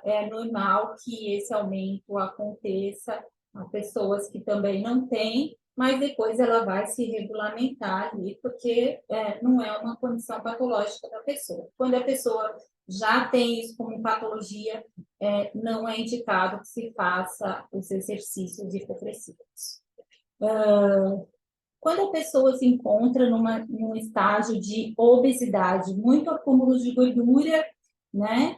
é normal que esse aumento aconteça a pessoas que também não têm, mas depois ela vai se regulamentar ali, porque não é uma condição patológica da pessoa. Quando a pessoa já tem isso como patologia, não é indicado que se faça os exercícios hipopressivos. Quando a pessoa se encontra num estágio de obesidade, muito acúmulo de gordura, né?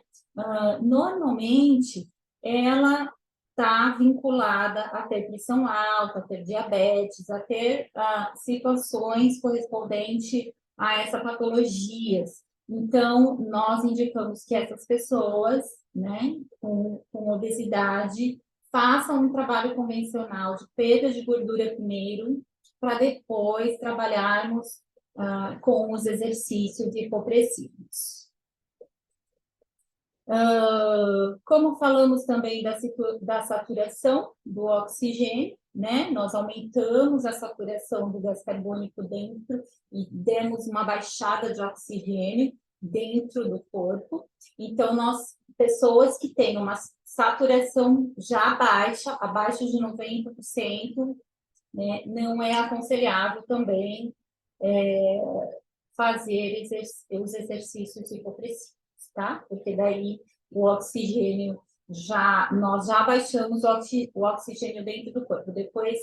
Normalmente, ela está vinculada a ter pressão alta, a ter diabetes, a ter situações correspondentes a essa patologias. Então, nós indicamos que essas pessoas, né, com obesidade, façam um trabalho convencional de perda de gordura primeiro, para depois trabalharmos com os exercícios hipopressivos. Como falamos também da saturação do oxigênio, né? Nós aumentamos a saturação do gás carbônico dentro e demos uma baixada de oxigênio dentro do corpo. Então, pessoas que têm uma saturação já baixa, abaixo de 90%, né, não é aconselhável também fazer os exercícios hipopressivos, tá? Porque daí o oxigênio nós já baixamos o oxigênio dentro do corpo. Depois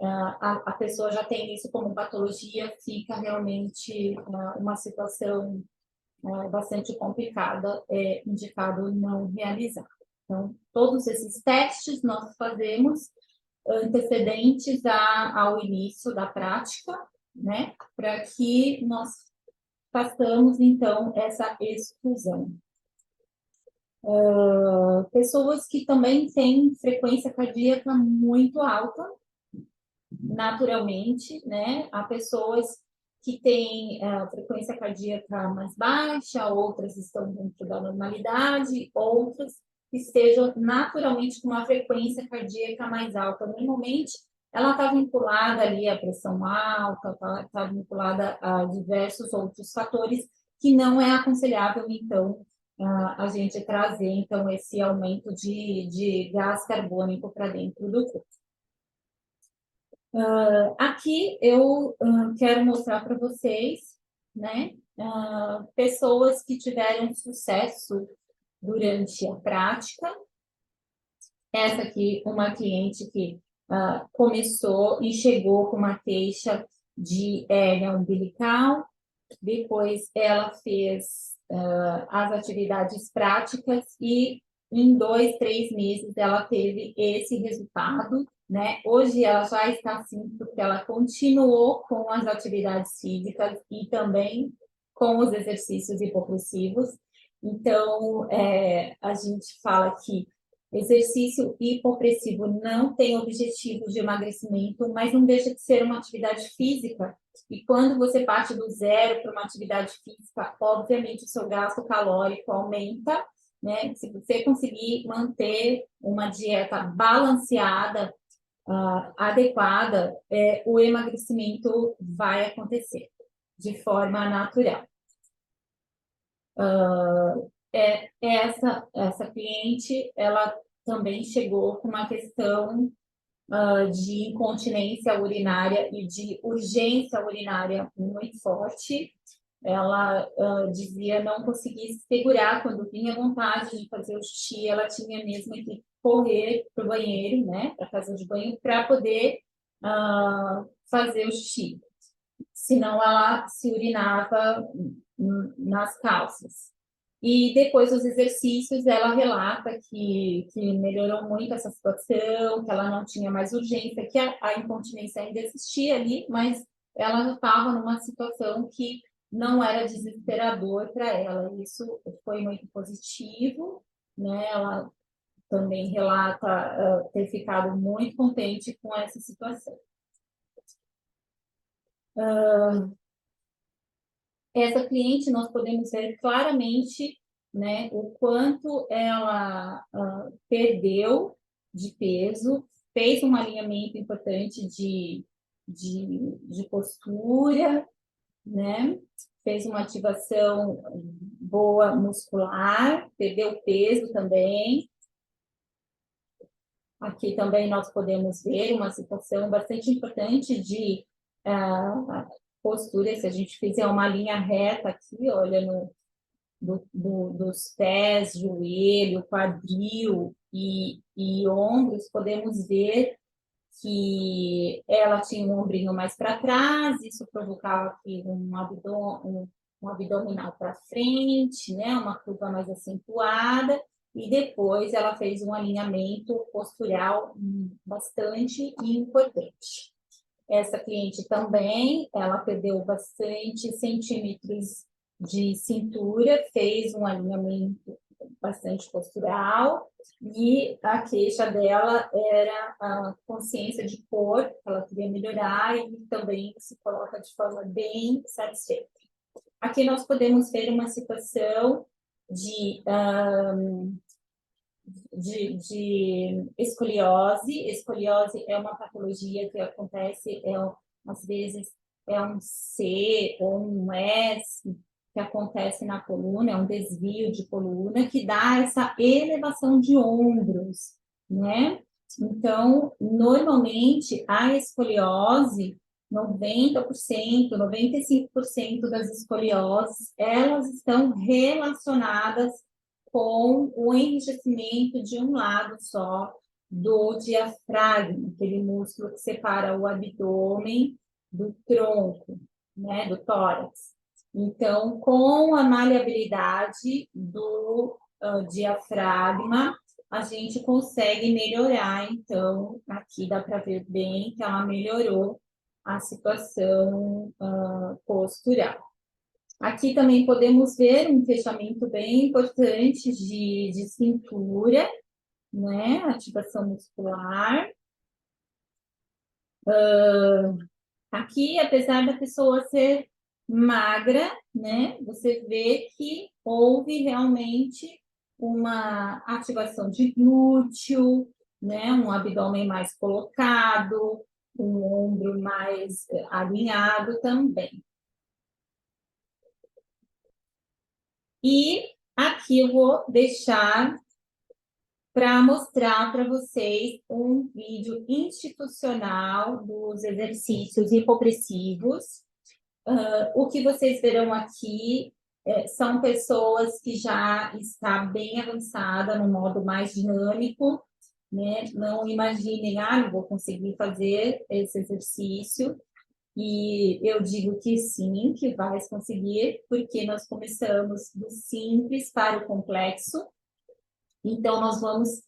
a pessoa já tem isso como patologia, fica realmente uma situação bastante complicada, é indicado não realizar. Então, todos esses testes nós fazemos antecedentes ao início da prática, né? Para que nós façamos, então, essa exclusão. Pessoas que também têm frequência cardíaca muito alta, naturalmente, né? Há pessoas que têm frequência cardíaca mais baixa, outras estão dentro da normalidade, outras que estejam naturalmente com uma frequência cardíaca mais alta. Normalmente, ela está vinculada ali à pressão alta, está vinculada a diversos outros fatores que não é aconselhável, então, a gente trazer, então, esse aumento de gás carbônico para dentro do corpo. Aqui eu quero mostrar para vocês, né, pessoas que tiveram sucesso durante a prática. Essa aqui, uma cliente que começou e chegou com uma queixa de hérnia umbilical, depois ela fez as atividades práticas e em 2, 3 meses ela teve esse resultado, né? Hoje ela já está assim, porque ela continuou com as atividades físicas e também com os exercícios hipopressivos. Então, a gente fala que exercício hipopressivo não tem objetivo de emagrecimento, mas não deixa de ser uma atividade física. E quando você parte do zero para uma atividade física, obviamente o seu gasto calórico aumenta, né? Se você conseguir manter uma dieta balanceada, adequada, o emagrecimento vai acontecer de forma natural. Essa cliente, ela também chegou com uma questão de incontinência urinária e de urgência urinária muito forte. Ela dizia não conseguir segurar quando vinha vontade de fazer o xixi, ela tinha mesmo que correr para o banheiro, né, para a casa de banho, para poder fazer o xixi. Senão ela se urinava nas calças. E depois dos exercícios, ela relata que melhorou muito essa situação, que ela não tinha mais urgência, que a incontinência ainda existia ali, mas ela estava numa situação que não era desesperador para ela. Isso foi muito positivo, né? Ela também relata ter ficado muito contente com essa situação. essa cliente, nós podemos ver claramente, né, o quanto ela perdeu de peso, fez um alinhamento importante de postura, né? Fez uma ativação boa muscular, perdeu peso também. Aqui também nós podemos ver uma situação bastante importante de postura. Se a gente fizer uma linha reta aqui, olha, dos pés, joelho, quadril e ombros, podemos ver que ela tinha um ombrinho mais para trás, isso provocava aqui um abdominal para frente, né? Uma curva mais acentuada, e depois ela fez um alinhamento postural bastante importante. Essa cliente também, ela perdeu bastante centímetros de cintura, fez um alinhamento bastante postural, e a queixa dela era a consciência de cor, ela queria melhorar, e também se coloca de forma bem satisfeita. Aqui nós podemos ver uma situação de escoliose. Escoliose é uma patologia que acontece, às vezes, é um C ou um S que acontece na coluna, é um desvio de coluna que dá essa elevação de ombros, né? Então, normalmente, a escoliose, 90%, 95% das escolioses, elas estão relacionadas com o enrijecimento de um lado só do diafragma, aquele músculo que separa o abdômen do tronco, né, do tórax. Então, com a maleabilidade do diafragma, a gente consegue melhorar. Então, aqui dá para ver bem que ela melhorou a situação postural. Aqui também podemos ver um fechamento bem importante de cintura, né? Ativação muscular. Aqui, apesar da pessoa ser magra, né? Você vê que houve realmente uma ativação de glúteo, né? Um abdômen mais colocado, um ombro mais alinhado também. E aqui eu vou deixar para mostrar para vocês um vídeo institucional dos exercícios hipopressivos. O que vocês verão aqui são pessoas que já está bem avançada no modo mais dinâmico, né? Não imaginem, não vou conseguir fazer esse exercício. E eu digo que sim, que vai conseguir, porque nós começamos do simples para o complexo. Então, nós vamos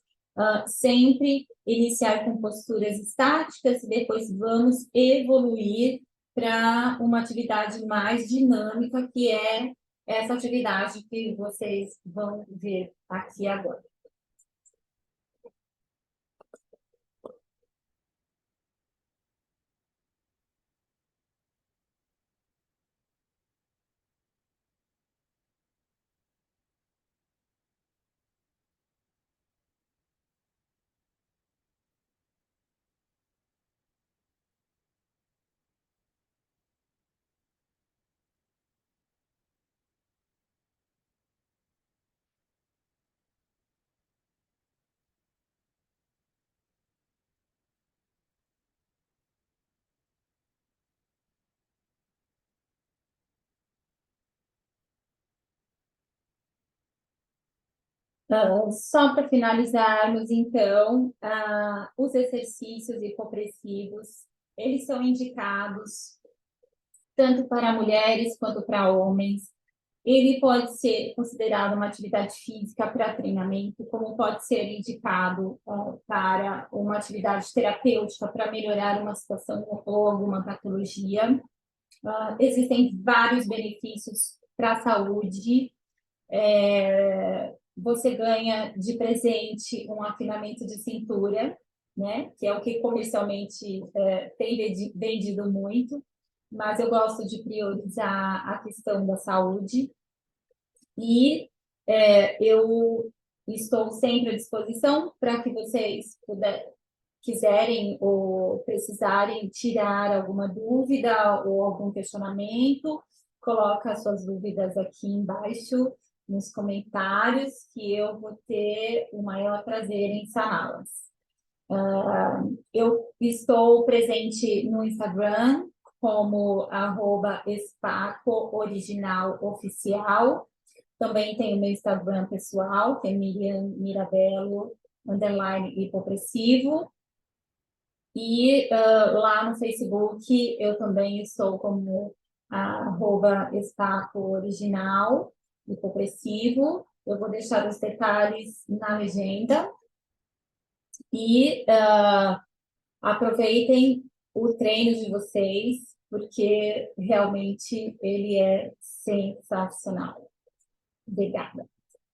sempre iniciar com posturas estáticas e depois vamos evoluir para uma atividade mais dinâmica, que é essa atividade que vocês vão ver aqui agora. Só para finalizarmos, então, os exercícios hipopressivos, eles são indicados tanto para mulheres quanto para homens. Ele pode ser considerado uma atividade física para treinamento, como pode ser indicado para uma atividade terapêutica para melhorar uma situação ou alguma patologia. Existem vários benefícios para a saúde. Você ganha de presente um afinamento de cintura, né? Que é o que comercialmente tem vendido muito. mas eu gosto de priorizar a questão da saúde e eu estou sempre à disposição para que vocês quiserem ou precisarem tirar alguma dúvida ou algum questionamento, coloca as suas dúvidas aqui embaixo nos comentários, que eu vou ter o maior prazer em saná-las. Eu estou presente no Instagram como @espacooriginaloficial. Também tem o meu Instagram pessoal, que é Miriam Mirabello, _hipopressivo. E lá no Facebook eu também estou como @espacooriginal, hipopressivo. Eu vou deixar os detalhes na legenda. E aproveitem o treino de vocês, porque realmente ele é sensacional. Obrigada.